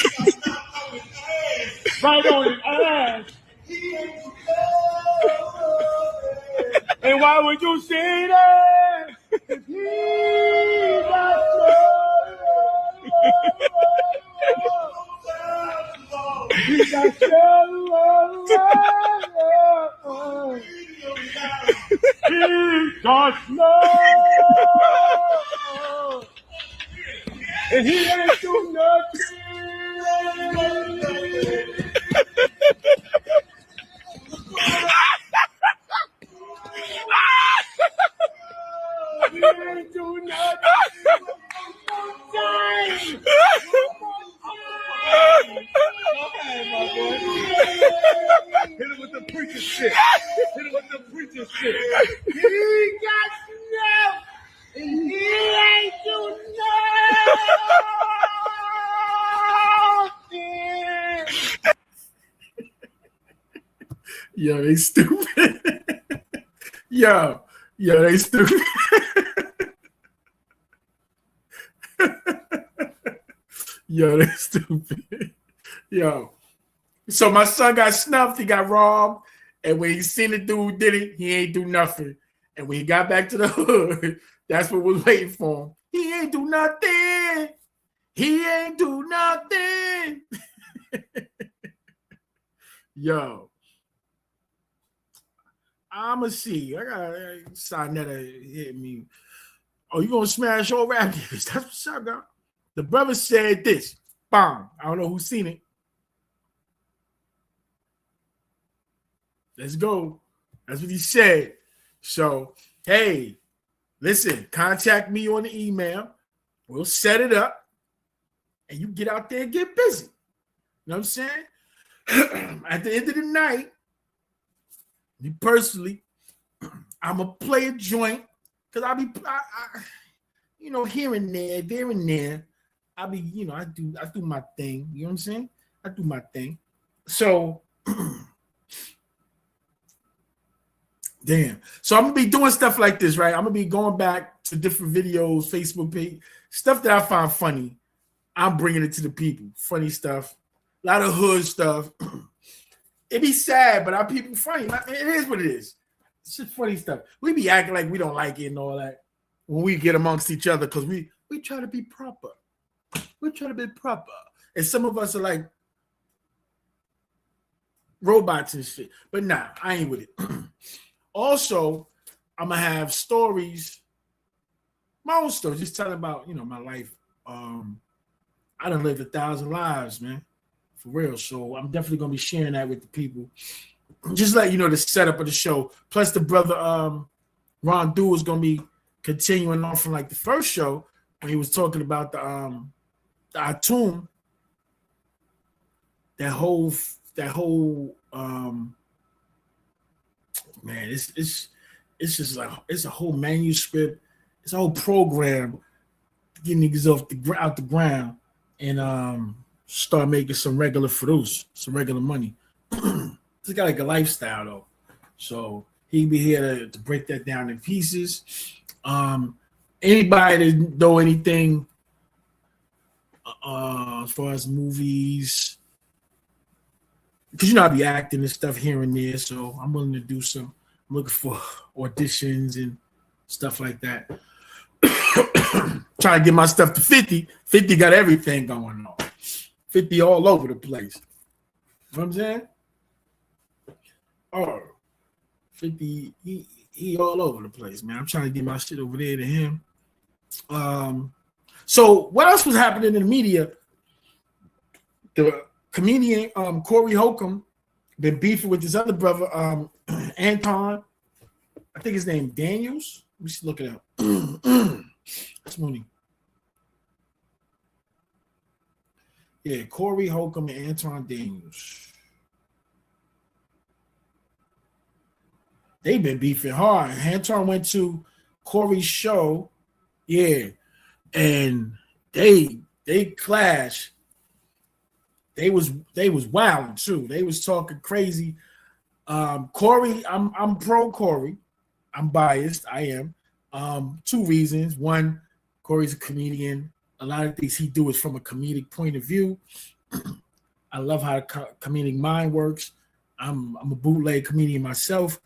Right on his ass. And why would you say that? He got he got he got love. And he ain't do nothing. He ain't do nothing. Hit it with the preacher shit. Hit it with the preacher shit. He got snuffed. And he ain't do nothing. Yo, they stupid. Yo, they stupid. Yo, they stupid. Yo. So my son got snuffed, he got robbed, and when he seen the dude did it, he ain't do nothing. And when he got back to the hood, that's what was waiting for him. He ain't do nothing. He ain't do nothing. Yo. I'ma see. I got Sinetta hit me. Oh, you gonna smash all rap niggas? That's what's up, girl. The brother said this. Bang. I don't know who's seen it. Let's go. That's what he said. So, hey, listen, contact me on the email. We'll set it up. And you get out there and get busy. You know what I'm saying? At the end of the night, me personally, I'm going to play a joint. Because I here and there and there. I do my thing. You know what I'm saying? I do my thing. So, damn. So I'm going to be doing stuff like this, right? I'm going to be going back to different videos, Facebook page, stuff that I find funny. I'm bringing it to the people. Funny stuff. A lot of hood stuff. It be sad, but our people funny. It is what it is. It's just funny stuff. We be acting like we don't like it and all that when we get amongst each other because we try to be proper. We try to be proper. And some of us are like robots and shit. But nah, I ain't with it. Also, I'm going to have stories, my own stories, just telling about, my life. I done lived 1,000 lives, man, for real. So I'm definitely going to be sharing that with the people. Just like, the setup of the show. Plus the brother Ron Dew is going to be continuing on from like the first show when he was talking about the Atum. That whole man, it's just like it's a whole manuscript, it's a whole program getting niggas out the ground and start making some regular fruits, some regular money. It's got like a lifestyle though. So He'd be here to break that down in pieces. Anybody that know anything as far as movies, because I be acting and stuff here and there, so I'm willing to do some. I'm looking for auditions and stuff like that. Trying to get my stuff to 50. 50 got everything going on. 50 all over the place. You know what I'm saying? Oh, 50, he all over the place, man. I'm trying to get my shit over there to him. So what else was happening in the media? The comedian Corey Holcomb been beefing with his other brother, Anton. I think his name Daniels. Let me just look it up. That's money. Yeah, Corey Holcomb and Anton Daniels. They've been beefing hard. Anton went to Corey's show, yeah, and they clashed. They was wilding too. They was talking crazy. Corey, I'm pro Corey. I'm biased. I am. Two reasons. One, Corey's a comedian. A lot of things he do is from a comedic point of view. I love how comedic mind works. I'm a bootleg comedian myself.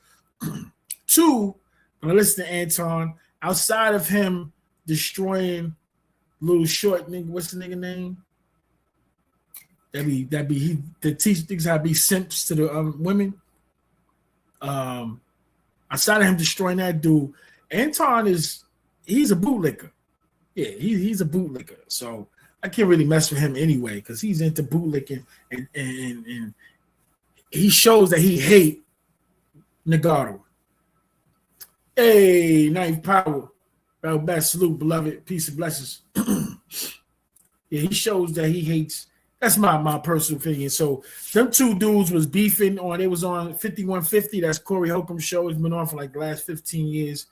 Two, when I listen to Anton, outside of him destroying little short nigga, what's the nigga name? That be he that teach things how to be simps to the women. Outside of him destroying that dude, Anton he's a bootlicker. Yeah, he's a bootlicker. So I can't really mess with him anyway because he's into bootlicking and he shows that he hate Nagato. Hey, Ninth Power. Well, best salute, beloved. Peace and blessings. Yeah, he shows that he hates. That's my personal opinion. So them two dudes was beefing on. It was on 5150. That's Corey Holcomb's show. It's been on for like the last 15 years.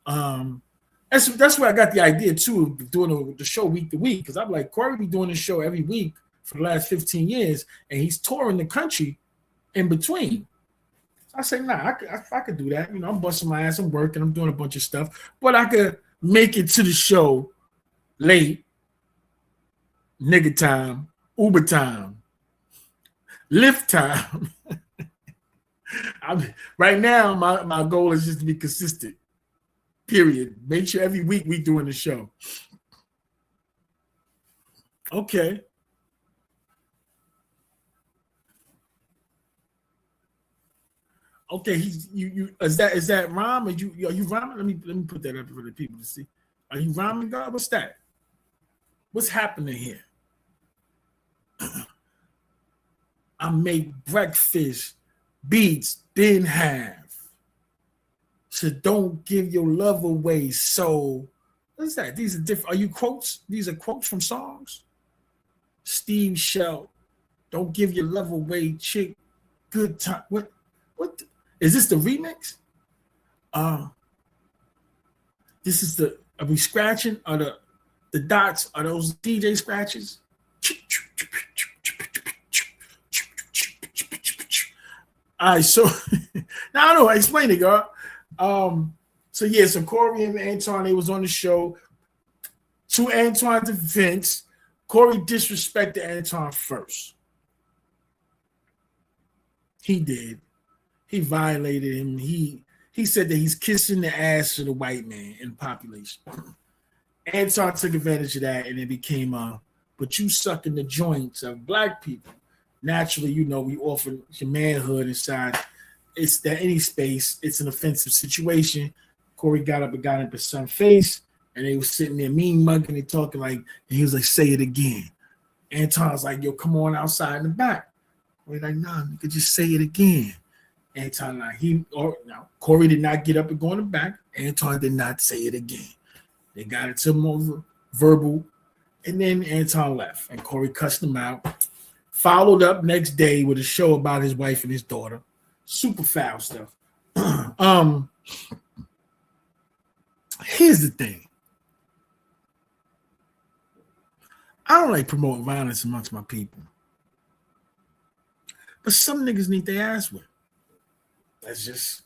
That's where I got the idea too of doing the show week to week because I'm like Corey be doing the show every week for the last 15 years, and he's touring the country in between. I say, nah, I could do that. I'm busting my ass. I'm working. I'm doing a bunch of stuff. But I could make it to the show late, nigga time, Uber time, Lyft time. Right now, my goal is just to be consistent, period. Make sure every week we doing the show. Okay. Okay, you is that rhyme? Are you rhyming? Let me put that up for the people to see. Are you rhyming, God? What's that? What's happening here? I make breakfast beats then have. So don't give your love away. So what's that? These are different. Are you quotes? These are quotes from songs. Steve Shell, don't give your love away, chick. Good time. What? Is this the remix? This is are we scratching? Are the dots? Are those DJ scratches? All right, so now I don't know. Explain it, girl. So Corey and Anton, they was on the show. To Anton's defense, Corey disrespected Anton first. He did. He violated him. He said that he's kissing the ass of the white man in the population. Anton took advantage of that, and it became but you sucking the joints of black people. Naturally, we offer your manhood inside. It's that any space. It's an offensive situation. Corey got up and got in his son's face, and they was sitting there mean mugging and talking like, and he was like, say it again. Anton's like, yo, come on outside in the back. We're like, nah, you could just say it again. Anton, Corey did not get up and go in the back. Anton did not say it again. They got it to him over verbal, and then Anton left, and Corey cussed him out. Followed up next day with a show about his wife and his daughter. Super foul stuff. Here's the thing. I don't like promoting violence amongst my people. But some niggas need their ass whipped. That's just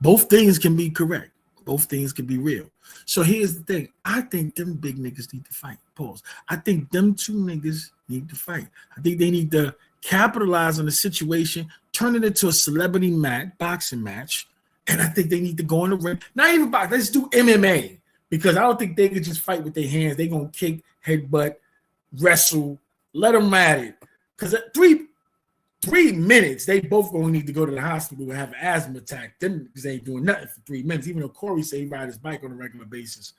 Both things can be correct. Both things can be real. So here's the thing. I think them big niggas need to fight. Pause. I think them two niggas need to fight. I think they need to capitalize on the situation, turn it into a celebrity boxing match, and I think they need to go in the ring. Not even box. Let's do MMA, because I don't think they can just fight with their hands. They're going to kick, headbutt, wrestle, let them at it. Because at 3 minutes, they both going to need to go to the hospital and have an asthma attack. Them because they ain't doing nothing for 3 minutes, even though Corey say he ride his bike on a regular basis.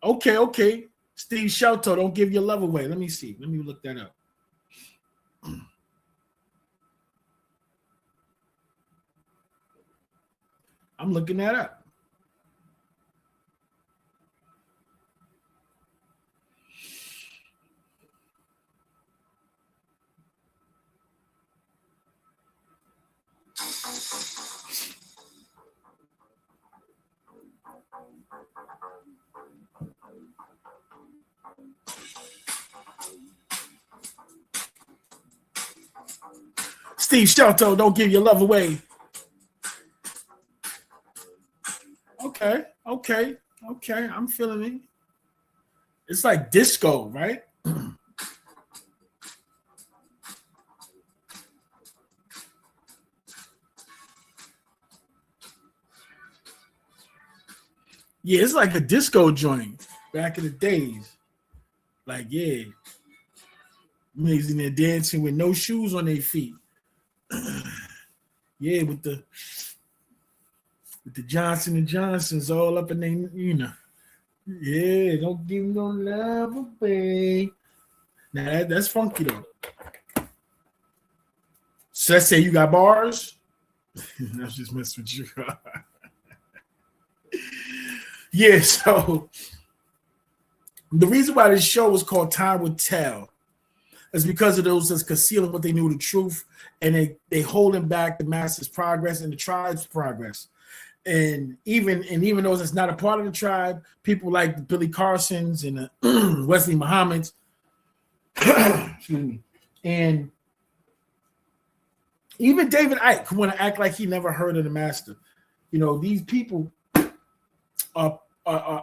Okay. Steve Shelto, don't give your love away. Let me see. Let me look that up. I'm looking that up. Steve Shelto, don't give your love away. Okay. I'm feeling it. It's like disco, right? Yeah, it's like a disco joint back in the days. Like, yeah. Amazing, they're dancing with no shoes on their feet. Yeah, with the Johnson & Johnsons all up in their, you know. Yeah, don't give no love away. Now that's funky though. So let's say you got bars. I was just messing with you. Yeah, so the reason why this show was called Time Will Tell is because of those that's concealing what they knew the truth, and they holding back the masses' progress and the tribe's progress. And even those that's not a part of the tribe, people like the Billy Carsons and the Wesley Muhammad's, excuse me, and even David Icke, who want to act like he never heard of the master. You know, these people are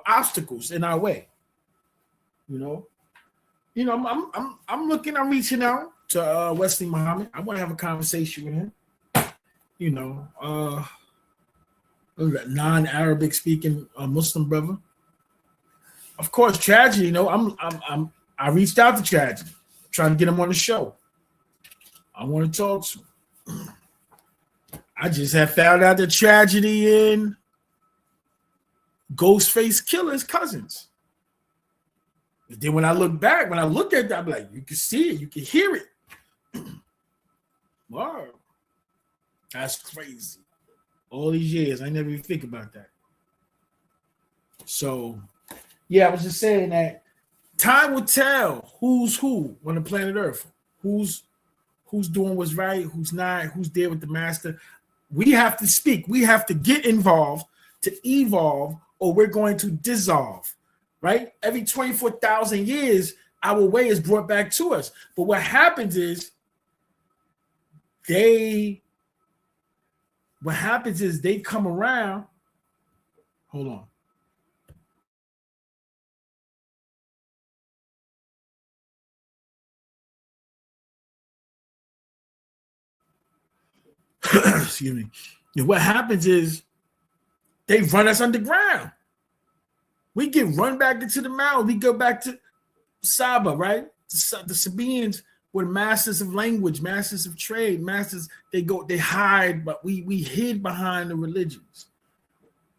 obstacles in our way. You know, I'm reaching out to Wesley Muhammad. I want to have a conversation with him. You know, non-Arabic speaking Muslim brother. Of course, Tragedy. You know, I reached out to Tragedy, trying to get him on the show. I want to talk to him. I just have found out that Tragedy and Ghostface Killer's cousins. But then when I look at that, I'm like, you can see it, you can hear it. Wow, that's crazy. All these years, I never even think about that. So, yeah, I was just saying that time will tell who's who on the planet Earth. Who's doing what's right, who's not, who's there with the master. We have to speak. We have to get involved to evolve, or we're going to dissolve, right? Every 24,000 years, our way is brought back to us. But what happens is they come around. Hold on. Excuse me. And what happens is they run us underground. We get run back into the mountain. We go back to Saba, right? The Sabaeans were masters of language, masters of trade, masters. They hide, but we hid behind the religions.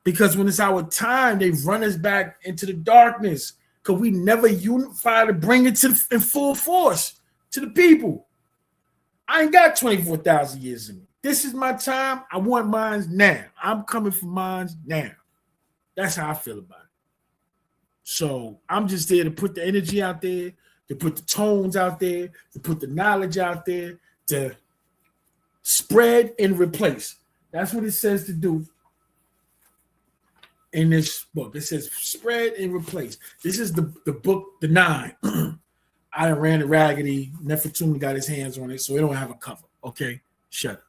Because when it's our time, they run us back into the darkness because we never unify to bring it in full force to the people. I ain't got 24,000 years in me. This is my time. I want mine now. I'm coming for mine now. That's how I feel about it. So I'm just there to put the energy out there, to put the tones out there, to put the knowledge out there, to spread and replace. That's what it says to do in this book. It says spread and replace. This is the book, the 9. I done ran the raggedy. Nefertumi got his hands on it, so it don't have a cover. Okay, shut up.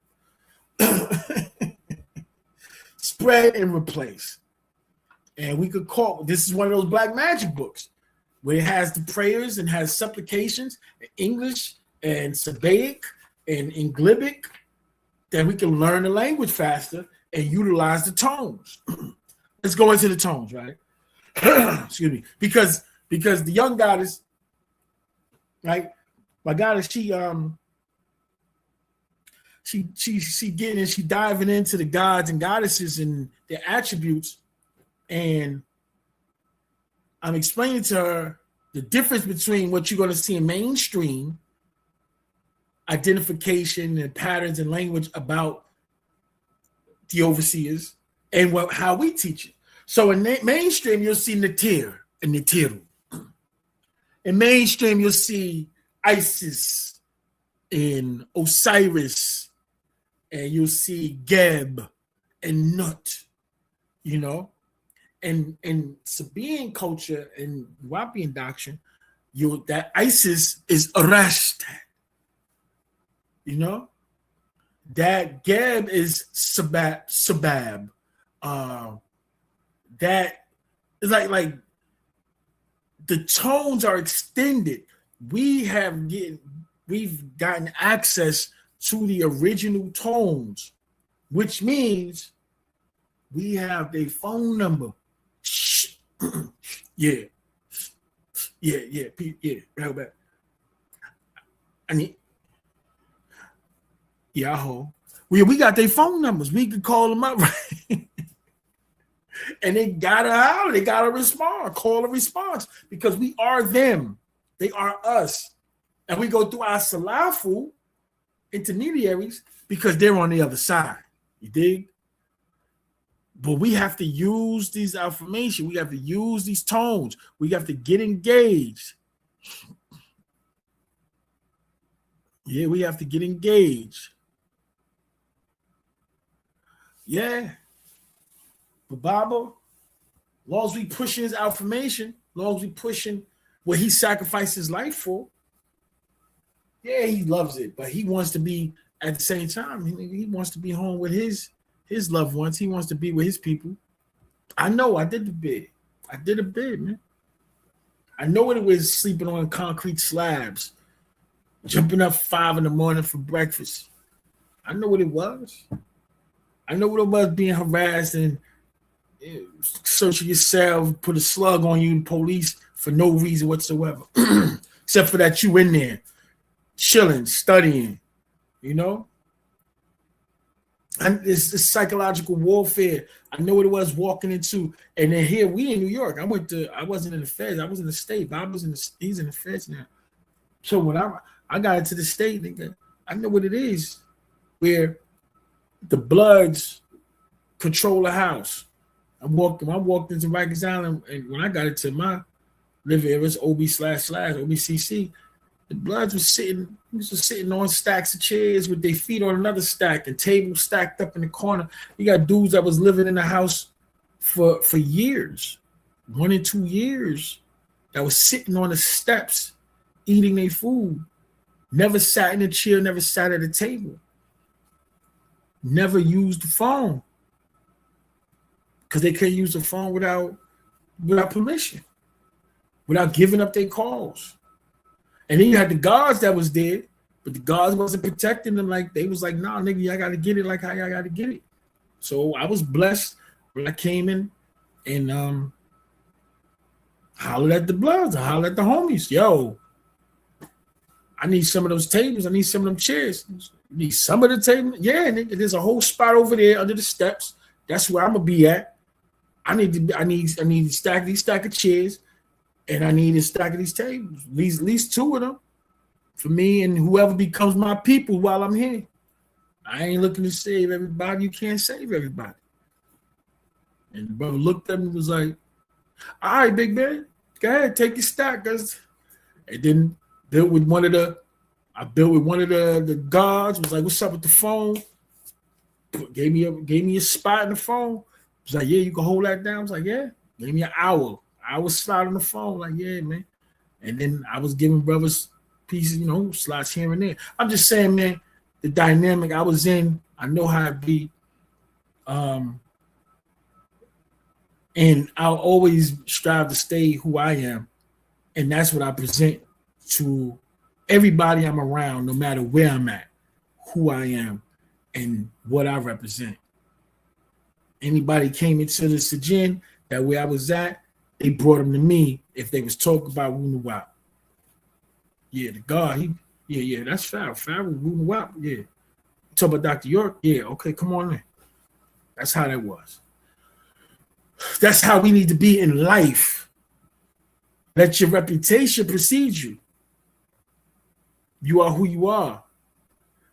Spread and replace. And we could call this is one of those black magic books where it has the prayers and has supplications in English and Sabaic and Inglibic that we can learn the language faster and utilize the tones. Let's go into the tones, right? Excuse me. Because the young goddess, right? My goddess, she diving into the gods and goddesses and their attributes, and I'm explaining to her the difference between what you're going to see in mainstream identification and patterns and language about the overseers and how we teach it. So in mainstream, you'll see Natir and Natiru. In mainstream, you'll see Isis and Osiris, and you'll see Geb and Nut, you know. And in Sabaean culture and Wapian doctrine, that Isis is Arashtat, you know. That Geb is Sabab. That is like the tones are extended. We've gotten access to the original tones, which means we have their phone number. Yeah. Right back. I need. Yahoo. We got their phone numbers. We could call them up, right? And they gotta holler. They gotta respond. Call a response because we are them. They are us. And we go through our Salafu intermediaries because they're on the other side. You dig? But we have to use these affirmations. We have to use these tones. We have to get engaged. Yeah, we have to get engaged. Yeah. But Baba, as long as we pushing his affirmation, as long as we pushing what he sacrificed his life for, yeah, he loves it. But he wants to be, at the same time, he wants to be home with his loved ones. He wants to be with his people. I know I did the bid. I did a bid, man. I know what it was sleeping on concrete slabs, jumping up 5 a.m. for breakfast. I know what it was. I know what it was being harassed and searching yourself, put a slug on you, police for no reason whatsoever. Except for that you in there, chilling, studying, you know? And it's psychological warfare. I know what it was walking into. And then here we in New York. I wasn't in the feds. I was in the state. Bob was he's in the feds now. So when I got into the state, nigga, I know what it is, where the Bloods control the house. I walked into Rikers Island, and when I got into my living area, it's OB/OBCC. The Bloods was sitting on stacks of chairs with their feet on another stack and tables stacked up in the corner. You got dudes that was living in the house for years, 1 and 2 years, that was sitting on the steps eating their food. Never sat in a chair, never sat at a table. Never used the phone because they couldn't use the phone without permission, without giving up their calls. And then you had the guards that was there, but the guards wasn't protecting them. Like they was like, nah, nigga, I gotta get it like how I gotta get it. So I was blessed when I came in and hollered at the Bloods, I hollered at the homies. Yo, I need some of those tables. I need some of them chairs. You need some of the table. Yeah, nigga, there's a whole spot over there under the steps. That's where I'm gonna be at. I need to stack of chairs. And I need a stack of these tables, at least 2 of them for me and whoever becomes my people while I'm here. I ain't looking to save everybody. You can't save everybody. And the brother looked at me and was like, all right, big man, go ahead, take your stack. And then built with one of the guards, was like, what's up with the phone? Gave me a spot in the phone. Was like, yeah, you can hold that down. I was like, yeah. Gave me an hour. I was sliding on the phone like, yeah, man. And then I was giving brothers pieces, slots here and there. I'm just saying, man, the dynamic I was in, I know how to be. And I'll always strive to stay who I am. And that's what I present to everybody I'm around, no matter where I'm at, who I am, and what I represent. Anybody came into the Sajin, that where I was at, they brought them to me if they was talking about Wunu Wap. Yeah, the God, that's Farrell. Farrell, Wunu Wap, yeah. You talk about Dr. York? Yeah, okay, come on in. That's how that was. That's how we need to be in life. Let your reputation precede you. You are who you are.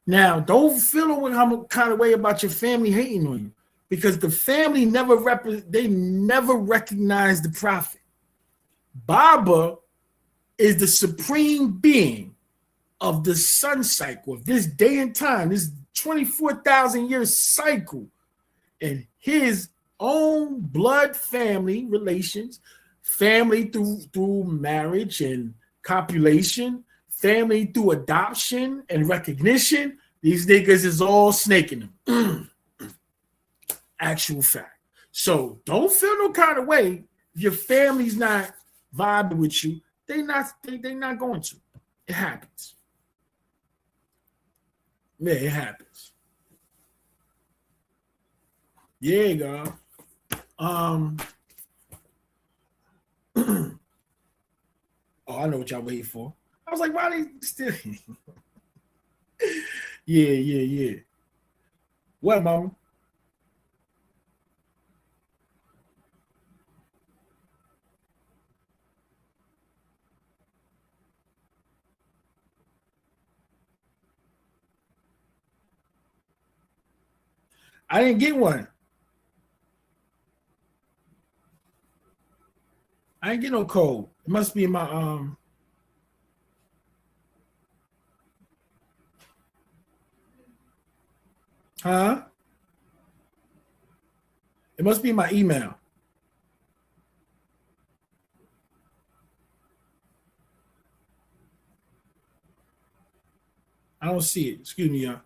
Now, don't feel no kind of way about your family hating on you, because the family never recognize the prophet. Baba is the supreme being of the sun cycle, of this day and time, this 24,000 year cycle, and his own blood family relations, family through marriage and copulation, family through adoption and recognition. These niggas is all snaking them. Actual fact. So don't feel no kind of way if your family's not vibing with you. They not going to. It happens. Yeah, it happens. Yeah, God. Oh, I know what y'all waiting for. I was like, why they still? Yeah. What, mama? I didn't get one. I ain't get no code. It must be in my Huh? It must be in my email. I don't see it. Excuse me, y'all.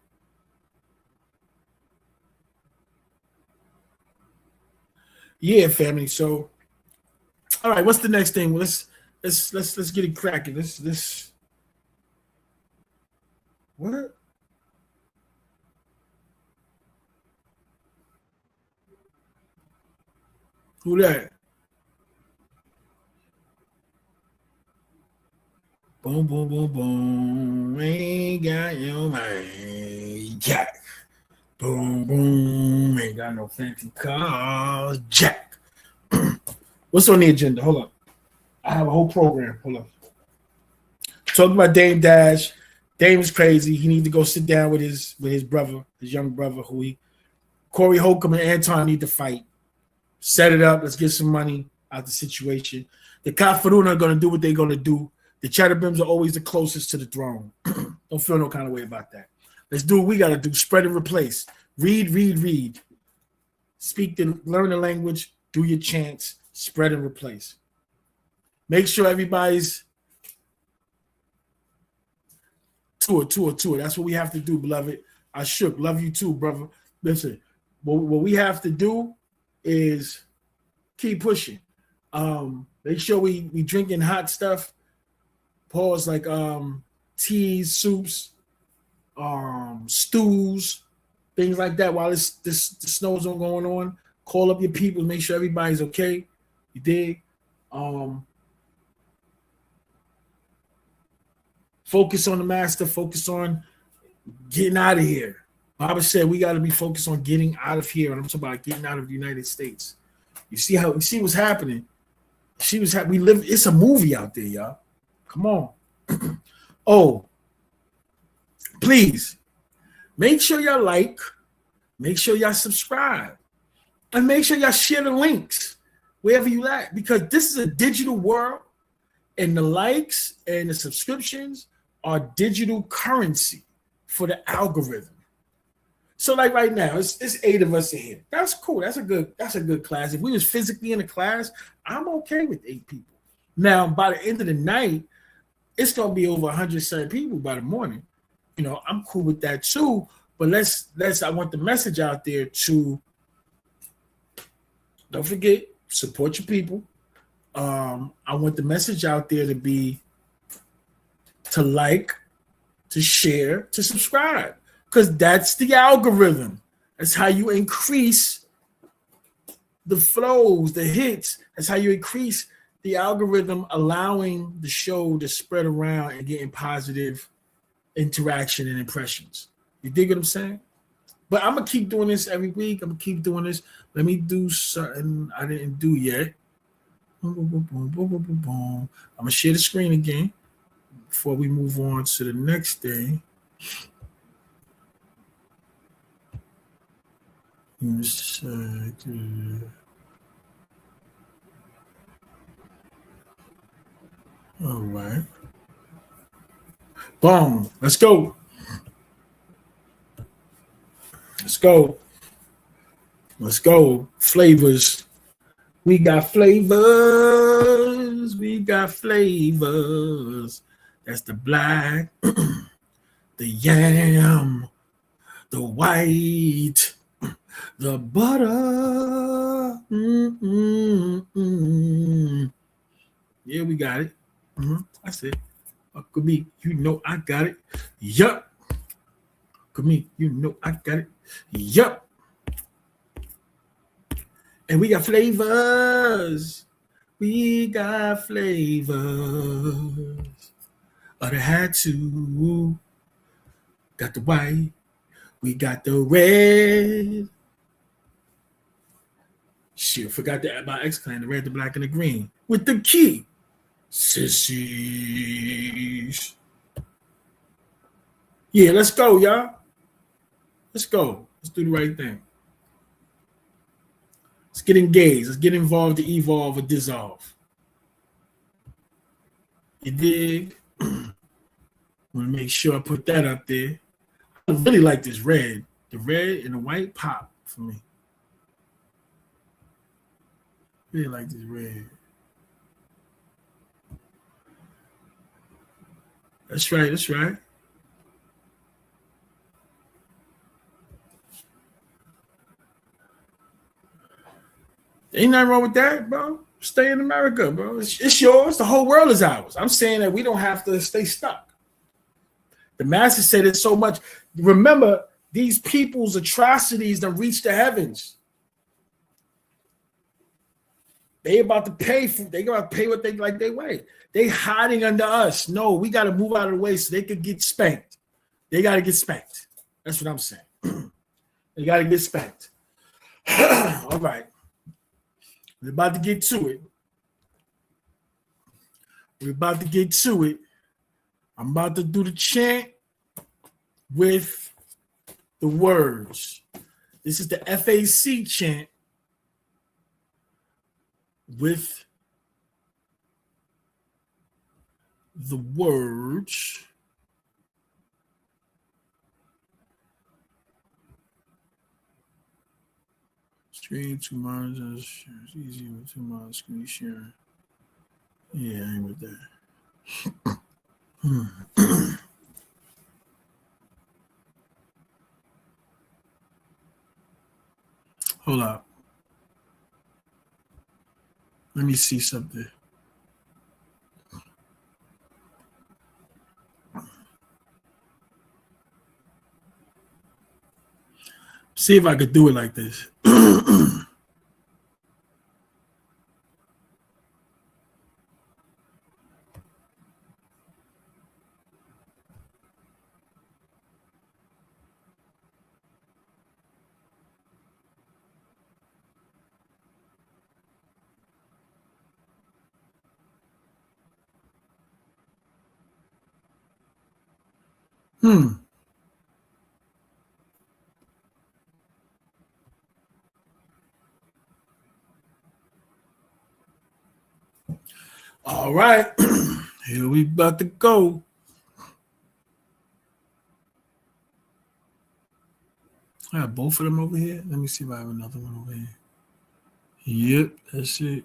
Yeah, family. So, all right. What's the next thing? Let's get it cracking. Let's. What? Who that? Boom, boom, boom, boom. Ain't got your mind, Jack. Boom, boom. Ain't got no fancy cars, Jack. What's on the agenda? Hold up. I have a whole program. Hold up. Talking about Dame Dash. Dame is crazy. He needs to go sit down with his brother, his young brother, Corey Holcomb and Anton need to fight. Set it up. Let's get some money out the situation. The Kafaruna are going to do what they're going to do. The Cherubims are always the closest to the throne. Don't feel no kind of way about that. Let's do what we got to do. Spread and replace. Read. Learn the language. Do your chants. Spread and replace. Make sure everybody's tour. That's what we have to do, beloved. I shook. Love you too, brother. Listen, what we have to do is keep pushing. Make sure we drinking hot stuff. Pause, like teas, soups, stews, things like that. While the snow's going on, call up your people, make sure everybody's okay. You dig? Focus on the master. Focus on getting out of here. Baba said we got to be focused on getting out of here, and I'm talking about getting out of the United States. You see what's happening. We live. It's a movie out there, y'all. Come on. Oh, please make sure y'all like, make sure y'all subscribe, and make sure y'all share the links wherever you at, because this is a digital world, and the likes and the subscriptions are digital currency for the algorithm. So like right now, it's 8 of us in here. That's cool. That's a good class. If we was physically in a class, I'm okay with 8 people. Now, by the end of the night, it's gonna be over 100 certain people by the morning. I'm cool with that too. But let's I want the message out there to don't forget, support your people. I want the message out there to be to like, to share, to subscribe. Because that's the algorithm. That's how you increase the flows, the hits. That's how you increase the algorithm, allowing the show to spread around and getting positive interaction and impressions. You dig what I'm saying? But I'm gonna keep doing this every week. I'm gonna keep doing this. Let me do something I didn't do yet. I'm gonna share the screen again before we move on to the next day. All right. Boom. Let's go. Let's go. Let's go. Flavors. We got flavors. We got flavors. That's the black, the yam, the white, the butter. Yeah, we got it. That's it. Could be, you know, I got it. Yup. Could be, you know, I got it. Yup. And we got flavors. We got flavors. But I had to. Got the white. We got the red. Shit, forgot to add my X-Clan, the red, the black, and the green. With the key. Sissies. Yeah, let's go, y'all. Let's go. Let's do the right thing. Let's get engaged. Let's get involved to evolve or dissolve. You dig? Want to make sure I put that up there. I really like this red. The red and the white pop for me. Really like this red. That's right. That's right. Ain't nothing wrong with that, bro. Stay in America, bro. It's yours. The whole world is ours. I'm saying that we don't have to stay stuck. The master said it so much. Remember, these people's atrocities that reach the heavens. They about to pay for. They about to pay what they like. They way. They hiding under us. No, we got to move out of the way so they could get spanked. They got to get spanked. That's what I'm saying. They got to get spanked. All right. We're about to get to it. We're about to get to it. I'm about to do the chant with the words. This is the FAC chant with the words. Screen 2 monitors. It's easy with 2 monitors screen sharing. Yeah, I ain't with that. Hold up. Let me see something. See if I could do it like this. All right. Here we about to go. I have both of them over here. Let me see if I have another one over here. Yep, that's it.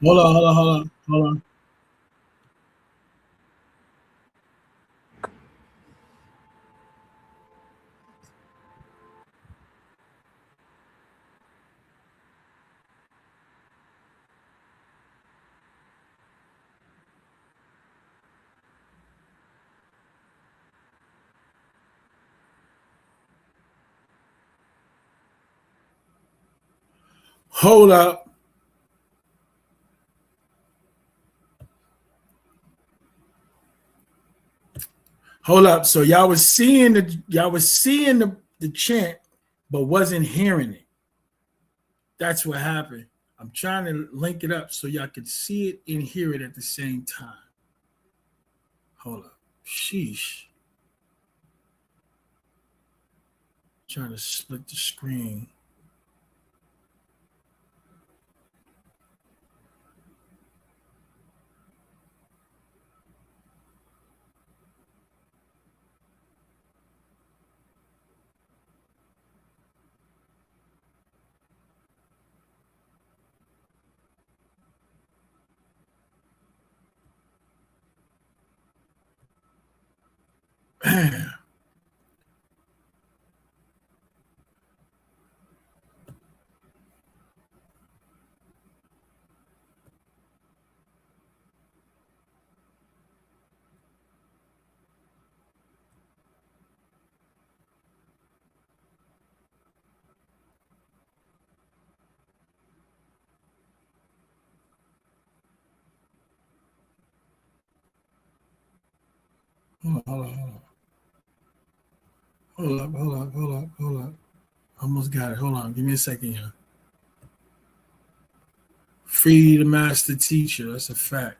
Hold on, hold on, hold on, hold on. Hold up. Hold up. So y'all was seeing the chant, but wasn't hearing it. That's what happened. I'm trying to link it up so y'all could see it and hear it at the same time. Hold up. Sheesh. Trying to split the screen. Man. Hold on. Hold up. Almost got it. Hold on. Give me a second here. Free the master teacher. That's a fact.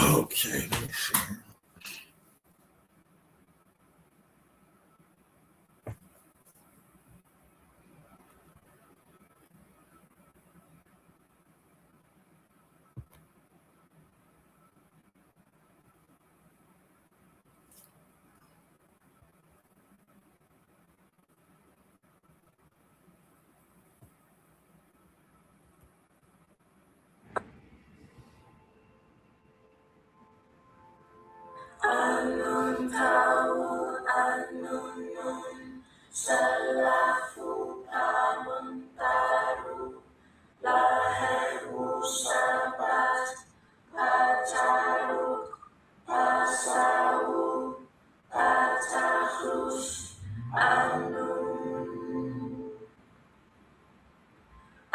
Okay. Anun tahu anun nun salafu amun taru lahewu sabat pacaruk pasawu patahus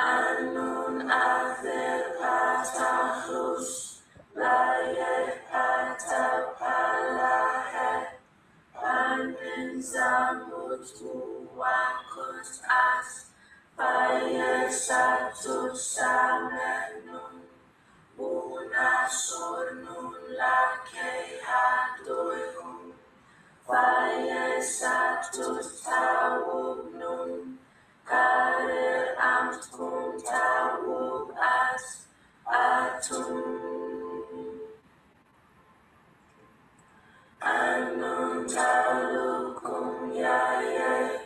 anun akhir patahus layeh patapalahe panin zamut wakut as payesatut samenun unasunun lakei hadoihum payesatut tawubnun karir amtkun tawub as atum anun talukum yaye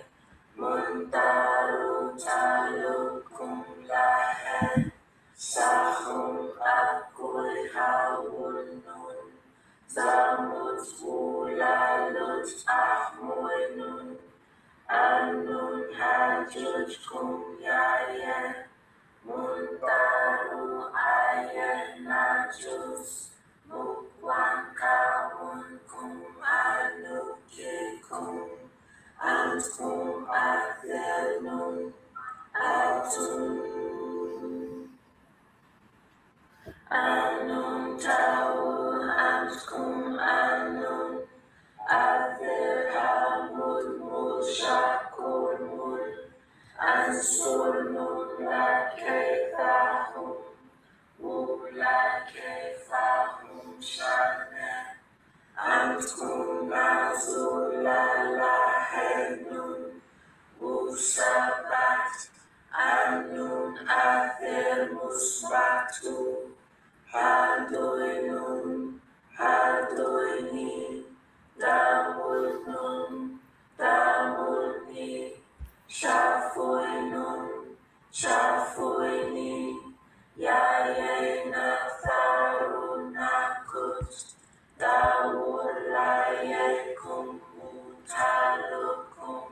muntaru talukum lahe sahum akul hawunun zamut ulalut ahmuinun anun hajujkum yaye muntaru aye najus وكونكم أنوكيكم أنتم أذن أتم أنون تاون أنتم أنون أذهب المشاكون أنصرنون لا كيف هم ولا كيف هم شأنه أنتم نازل لهنون وسبت أنون أذر مثبت هدوينون هدويني دامولنون دامولني شافوينون شافويني ياينا ثاروناكت داولايكم متالكم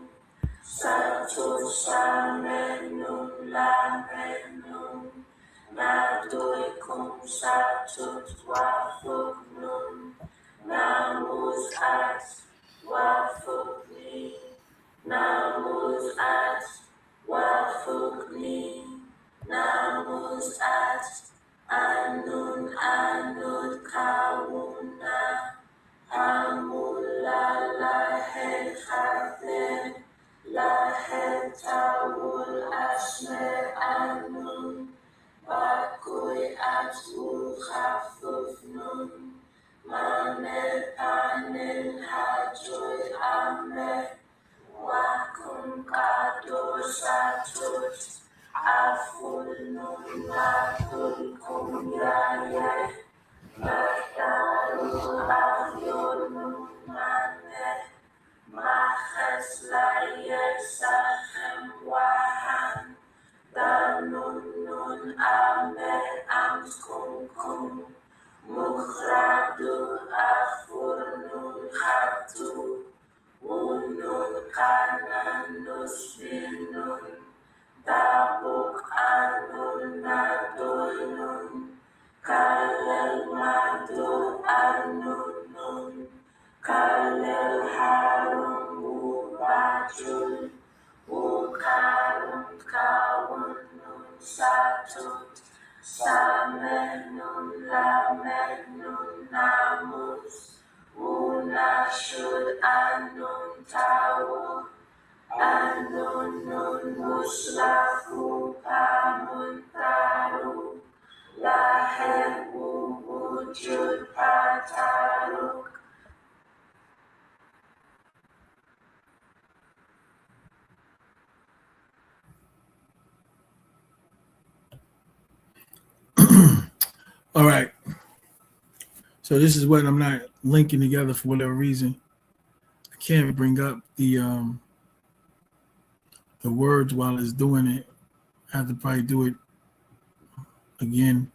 ستسامنون لامنون نادويكم ستتوافقنون ناموزات وافقني ناموزات وافقني ناموزات أنون أنون كاونا أمولا لهن خاذن لهن تاول أسمر أنون باكوي أتو خففنون مانل بانل هاجوي أمر وكم قادو ساتوت أفولنون لاتلكم يايه لاتارو أفيونون مانه مخس لايه سخم وهم دانون أمر أمسكم مخرادو أفولنون خطو ونون كانانوس بنون دابوك أنون نادوينون كالل مادو أنون كالل هارون وباجون وكارون كاونون ساتوت سامنون لامنون ناموس وناشد أنون تاو أنون مسلفو بامون تارو لهب وجود باتاروك All right. So this is what I'm not linking together for whatever reason. I can't bring up the words while it's doing it. I have to probably do it again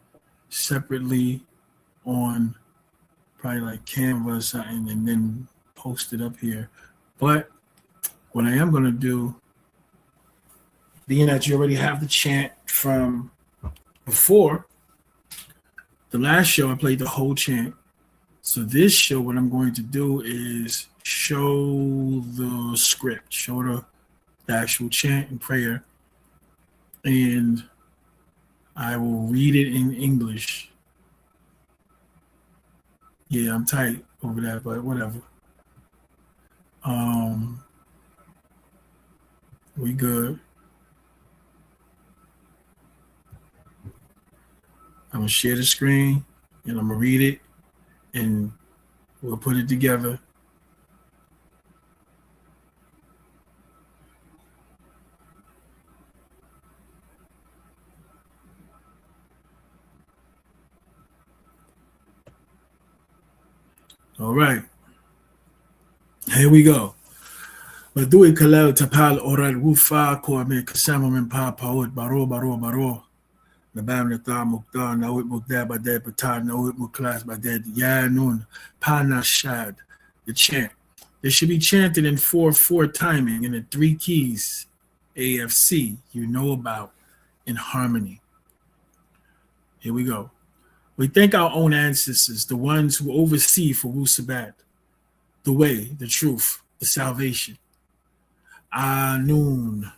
separately on probably like Canva or something and then post it up here. But what I am going to do, being that you already have the chant from before, the last show I played the whole chant. So this show, what I'm going to do is show the script, show the actual chant and prayer, and I will read it in English. Yeah, I'm tight over that, but whatever. We good. I'm gonna share the screen and I'm gonna read it and we'll put it together. All right. Here we go. Badui kalel tapal oral wufa ko ame kasama men pa paud baro baro baro. Nabam na ta mukta na wit mukda baded pata na wit muklas baded ya nun pana shad. The chant. It should be chanted in 4/4 timing in the 3 keys AFC you know about in harmony. Here we go. We thank our own ancestors, the ones who oversee for Wu Sabat, the way, the truth, the salvation. Anun.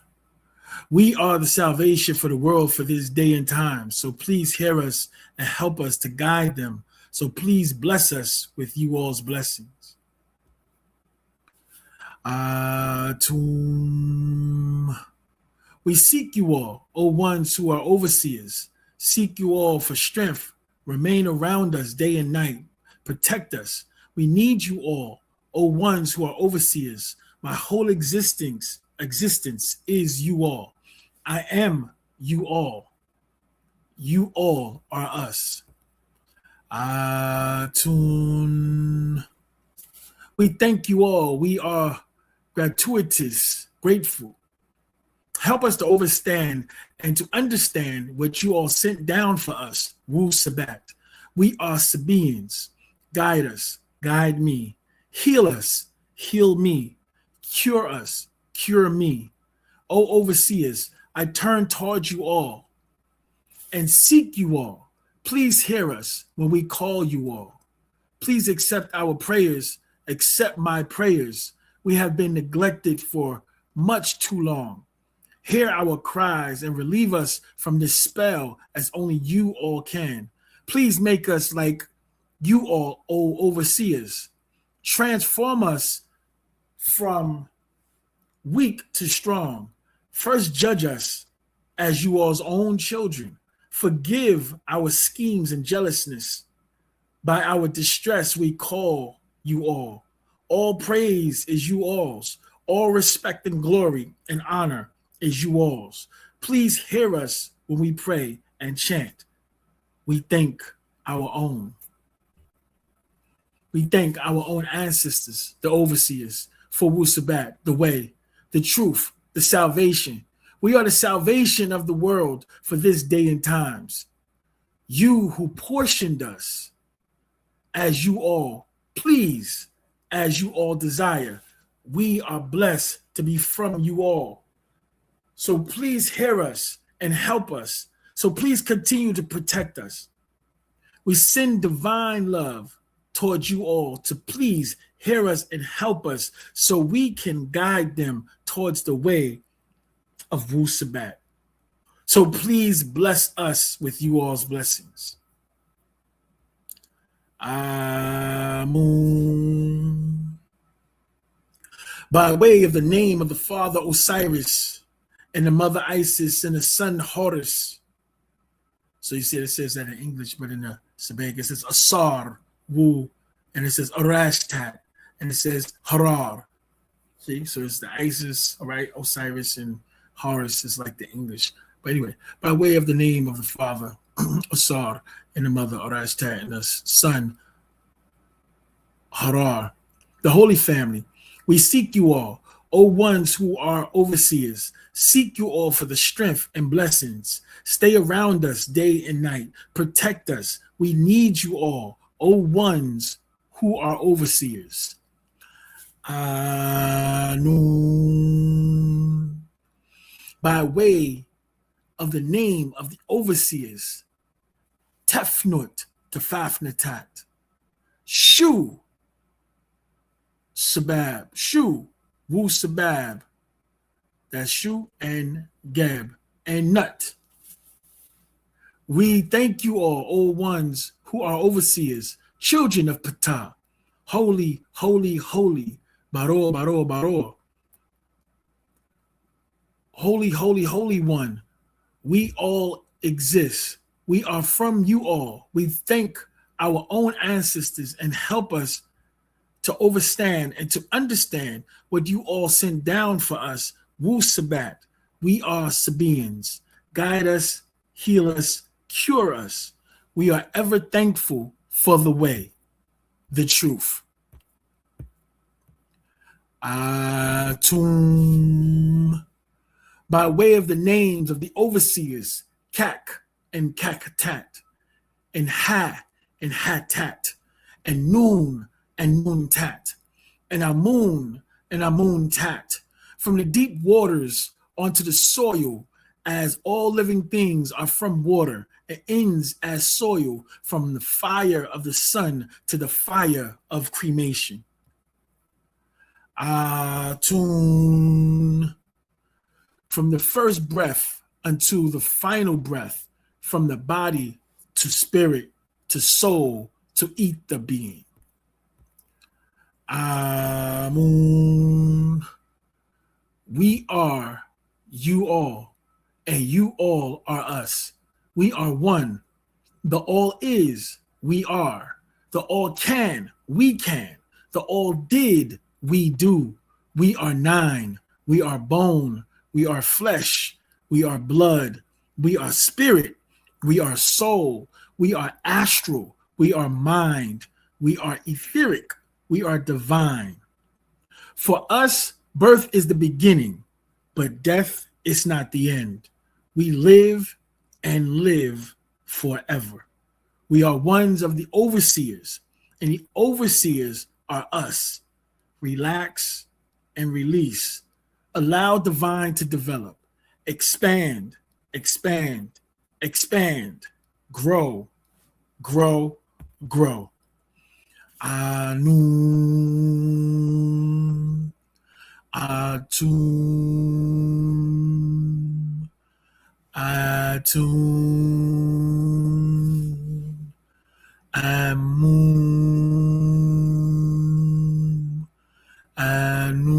We are the salvation for the world for this day and time. So please hear us and help us to guide them. So please bless us with you all's blessings. Atum. We seek you all, O ones who are overseers. Seek you all for strength. Remain around us day and night. Protect us. We need you all, O ones who are overseers. My whole existence is you all. I am you all. You all are us. Atun. We thank you all. We are gratuitous, grateful. Help us to understand and to understand what you all sent down for us, Wu Sabat. We are Sabians. Guide us, guide me. Heal us, heal me. Cure us, cure me. O overseers, I turn towards you all and seek you all. Please hear us when we call you all. Please accept our prayers, accept my prayers. We have been neglected for much too long. Hear our cries and relieve us from this spell as only you all can. Please make us like you all, O overseers. Transform us from weak to strong. First judge us as you all's own children. Forgive our schemes and jealousness. By our distress we call you all. All praise is you all's. All respect and glory and honor is you all's. Please hear us when we pray and chant. We thank our own. We thank our own ancestors, the overseers, for Wu Sabat, the way, the truth, the salvation. We are the salvation of the world for this day and times. You who portioned us as you all please, as you all desire. We are blessed to be from you all. So please hear us and help us. So please continue to protect us. We send divine love towards you all to please hear us and help us so we can guide them towards the way of Wu Sabat. So please bless us with you all's blessings. Amun. By way of the name of the father Osiris and the mother Isis and the son Horus. So you see it says that in English, but in the Sabanic it says Asar, Wu, and it says Arashtat, and it says Harar. See, so it's the Isis, all right, Osiris and Horus is like the English. But anyway, by way of the name of the father Asar and the mother Arashtat and the son Harar, the holy family, we seek you all, O ones who are overseers. Seek you all for the strength and blessings. Stay around us day and night. Protect us. We need you all, O ones who are overseers. Anun. By way of the name of the overseers, Tefnut Tefafnatat, Shu Sabab, Shu, Wu Sabab, that's Shu and Gab and Nut. We thank you all, O ones who are overseers, children of Ptah, holy, holy, holy, Baro, Baro, Baro. Holy, holy, holy one, we all exist. We are from you all. We thank our own ancestors and help us to understand and to understand what you all sent down for us. Wu Sabat, we are Sabians. Guide us, heal us, cure us. We are ever thankful for the way, the truth. Atum. By way of the names of the overseers, Kak and Kakatat, and Ha and Hatat, and Noon and Moontat, and Amun and Amuntat, from the deep waters onto the soil, as all living things are from water, It ends as soil from the fire of the sun to the fire of cremation. Atun. From the first breath until the final breath, from the body to spirit to soul to ether being. Amun. We are you all, and you all are us. We are one. The all is, we are. The all can, we can. The all did, we do. We are nine. We are bone. We are flesh. We are blood. We are spirit. We are soul. We are astral. We are mind. We are etheric. We are divine. For us, birth is the beginning, but death is not the end. We live and live forever. We are ones of the overseers, and the overseers are us. Relax and release. Allow divine to develop. Expand, expand, expand. Grow, grow, grow. Anum, atum, atum, amun, anum,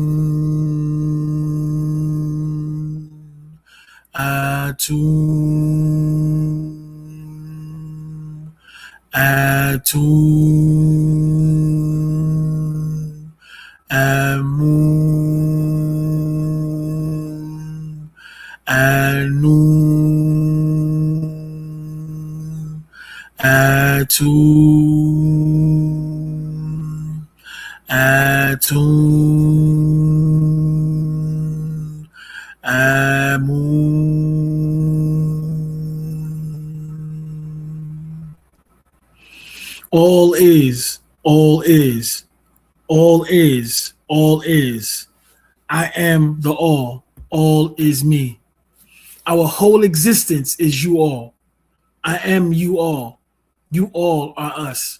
atum, atum, amun, anum, atum, atum, amun. All is, all is, all is, all is. I am the all is me. Our whole existence is you all. I am you all are us.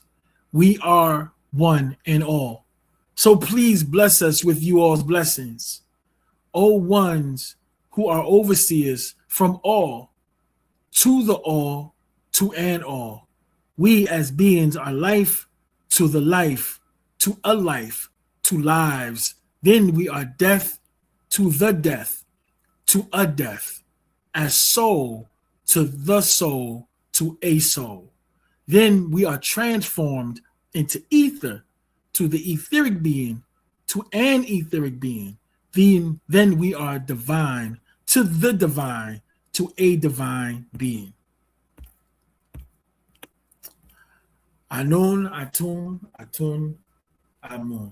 We are one and all. So please bless us with you all's blessings. O ones who are overseers from all, to the all, to an all. We as beings are life, to the life, to a life, to lives. Then we are death, to the death, to a death. As soul, to the soul, to a soul. Then we are transformed into ether, to the etheric being, to an etheric being. Then we are divine, to the divine, to a divine being. Anun, atun, atun, amun.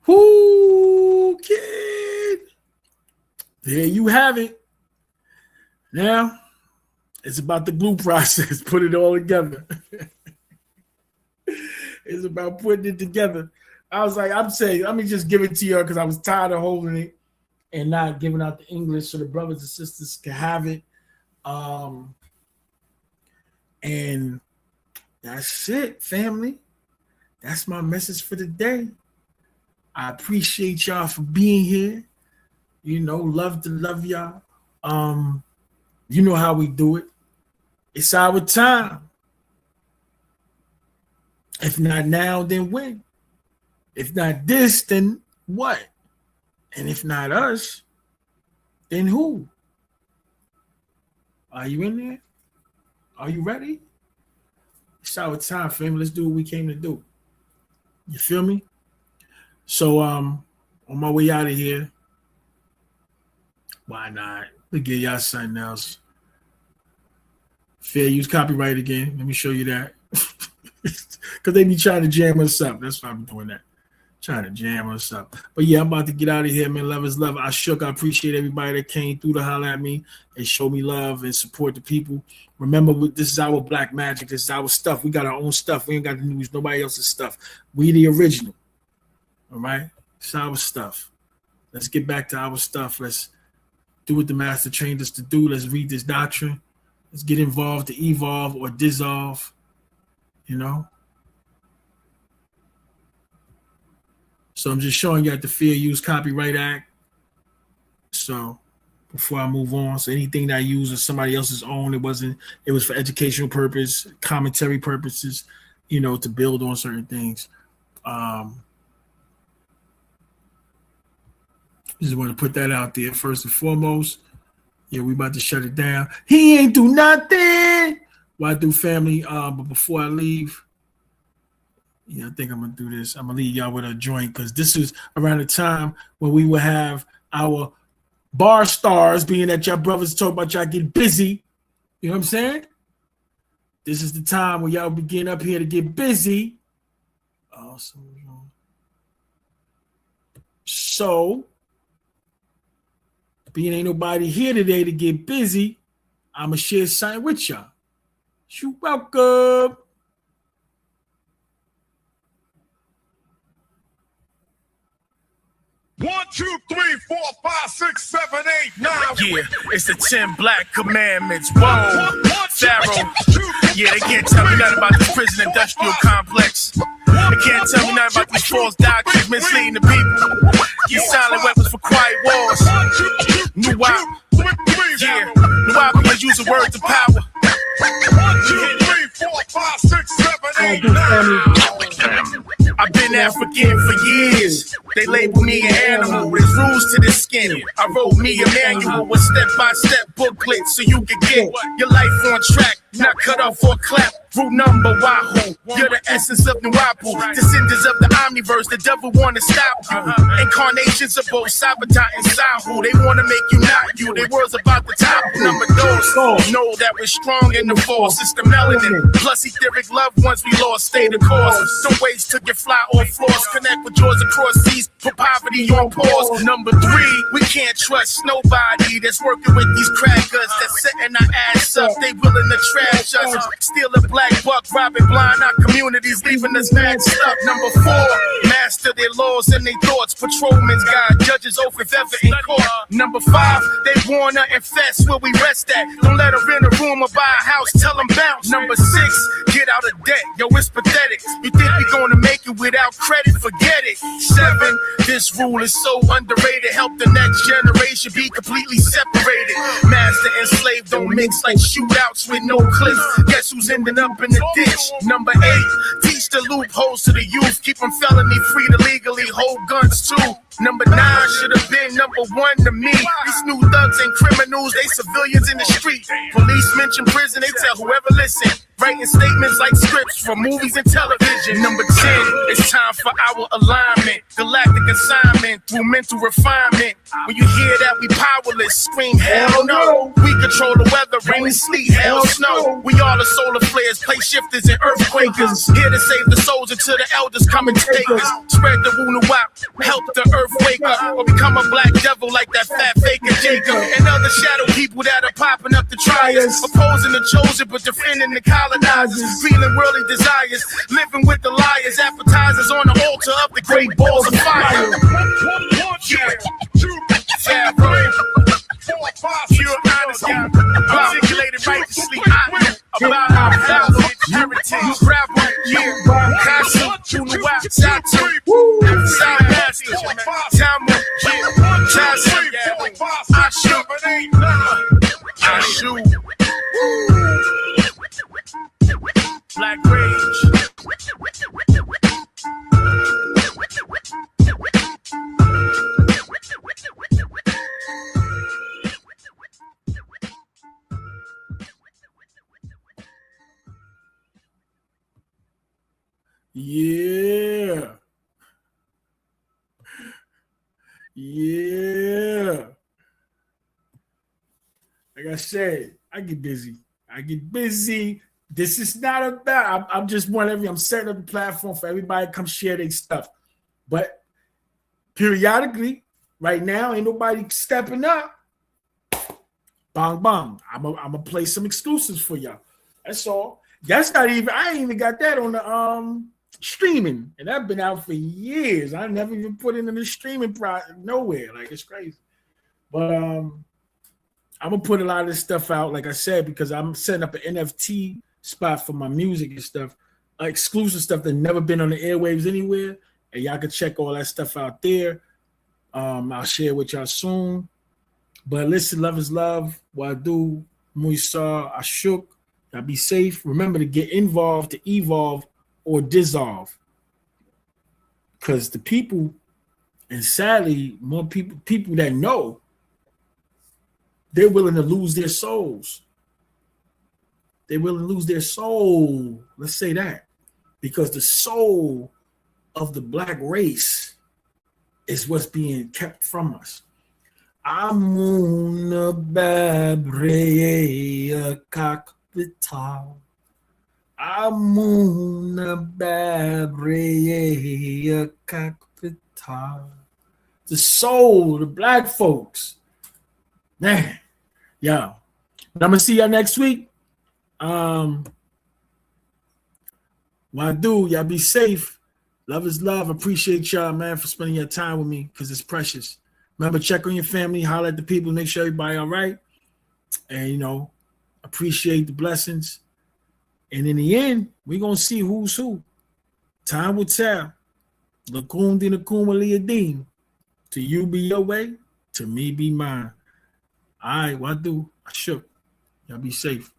Whoo, kid. There you have it. Now, it's about the glue process. Put it all together. It's about putting it together. I was like, I'm saying, let me just give it to you because I was tired of holding it and not giving out the English so the brothers and sisters can have it. And that's it, family. That's my message for the day. I appreciate y'all for being here. You know, love to love y'all. You know how we do it. It's our time. If not now, then when? If not this, then what? And if not us, then who? Are you in there? Are you ready? It's our time, family. Let's do what we came to do. You feel me? So on my way out of here, why not? Let me get y'all something else. Fair use copyright again. Let me show you that. Because they be trying to jam us up. That's why I'm doing that. Trying to jam us up. But yeah, I'm about to get out of here, man. Love is love. I appreciate everybody that came through to holler at me and show me love and support the people. Remember, this is our black magic. This is our stuff. We got our own stuff. We ain't got to use nobody else's stuff. We the original. All right? It's our stuff. Let's get back to our stuff. Let's do what the master trained us to do. Let's read this doctrine. Let's get involved to evolve or dissolve, you know. So I'm just showing you at the Fair Use Copyright Act. So before I move on, so anything that I use is somebody else's own. It was for educational purpose, commentary purposes, you know, to build on certain things. Just want to put that out there first and foremost. Yeah, we about to shut it down. He ain't do nothing. Well, I do, family. But before I leave, yeah, I think I'm gonna do this. I'm gonna leave y'all with a joint because this is around the time when we will have our bar stars, being that y'all brothers talk about y'all get busy. You know what I'm saying? This is the time when y'all begin up here to get busy. Awesome. So, being ain't nobody here today to get busy, I'm going to share something with y'all. You're welcome. One, two, three, 4, 5, 6, 7, 8, 9. Yeah, it's the 10 Black Commandments. Whoa, Pharaoh. Yeah, they can't tell me nothing about this prison industrial complex. They can't tell me nothing about these false doctrines misleading the people. These silent weapons for quiet wars. New Wop. Yeah, New Wop is using words to power. 1, 2, 3, 4, 5, 6, 7, 8, 9. I've been African for years. They label me an animal. There's rules to this skin. I wrote me a manual with step-by-step booklet so you can get your life on track, not cut off or clap. Rule number Wahoo. You're the essence of Nuwapu. Descendants of the omniverse. The devil wanna stop you. Incarnations of both Sabotage and Sahu. They wanna make you not you. They words about the top. Number those know that we're strong in the force. It's the melanin. Plus etheric love once we lost. Stay the course. Some ways to get fly off floors. Connect with yours across seas. Put poverty on pause. Number 3, we can't trust nobody that's working with these crackers that's setting our ass up. They willing to trash us. Steal a black buck, robbing blind our communities, leaving us mad stuck. Number 4, master their laws and their thoughts. Patrolmen's guide, judges oath if ever in court. Number 5, they wanna infest where we rest at. Don't let them rent a room or buy a house, tell them bounce. Number 6, get out of debt. Yo, it's pathetic. You think we gonna make it without credit? Forget it. 7, this rule is so underrated. Help the next generation be completely separated. Master and slave don't mix like shootouts with no clips. Guess who's ending up in the ditch? Number 8, teach the loopholes to the youth. Keep them felony free to legally hold guns too. Number 9 should have been number 1 to me. These new thugs ain't criminals, they civilians in the street. Police mention prison, they tell whoever listen. Writing statements like scripts for movies and television. Number 10, it's time for our alignment. Galactic assignment through mental refinement. When you hear that we powerless, scream hell no. We control the weather, rain and sleet, hell snow. We all the solar flares, place shifters and earthquakers. Here to save the souls until the elders come and take us. Spread the Wunawap, help the earth wake up. Or become a black devil like that fat faker Jacob. And other shadow people that are popping up to try us. Opposing the chosen but defending the colonizers. Feeling worldly desires, living with the liars. Appetizers on the altar of the great balls of fire. Pure honesty, articulated righteously. About our heritage, travel, Castle, Wunawap, Satu, South Master, Tamu, I shoot. Black Rage. Yeah. Yeah. Like I said, I get busy. This is not about, I'm just I'm setting up a platform for everybody to come share their stuff. But periodically, right now, ain't nobody stepping up. Bang, bang. I'm gonna play some exclusives for y'all. That's all. That's not even, I ain't even got that on the streaming, and I've been out for years. I never even put it in the streaming nowhere. Like, it's crazy. But I'm gonna put a lot of this stuff out, like I said, because I'm setting up an NFT spot for my music and stuff, exclusive stuff that never been on the airwaves anywhere, and y'all can check all that stuff out there. I'll share with y'all soon. But listen, love is love. Wadu, Muisa, Ashuk. Y'all be safe. Remember to get involved, to evolve, or dissolve. Because the people, and sadly, more people that know, they're willing to lose their souls. They're willing to lose their soul. Let's say that. Because the soul of the black race is what's being kept from us. Amuna babreya kakpital. Amuna babreya kakpital. The soul, the black folks. Man, yeah. But I'm gonna see y'all next week. Wadu, y'all be safe. Love is love. Appreciate y'all, man, for spending your time with me because it's precious. Remember, check on your family, holler at the people, make sure everybody all right. And, appreciate the blessings. And in the end, we're going to see who's who. Time will tell. Lakundi nakuma liyadin. To you be your way, to me be mine. All right, Wadu, I shook. Y'all be safe.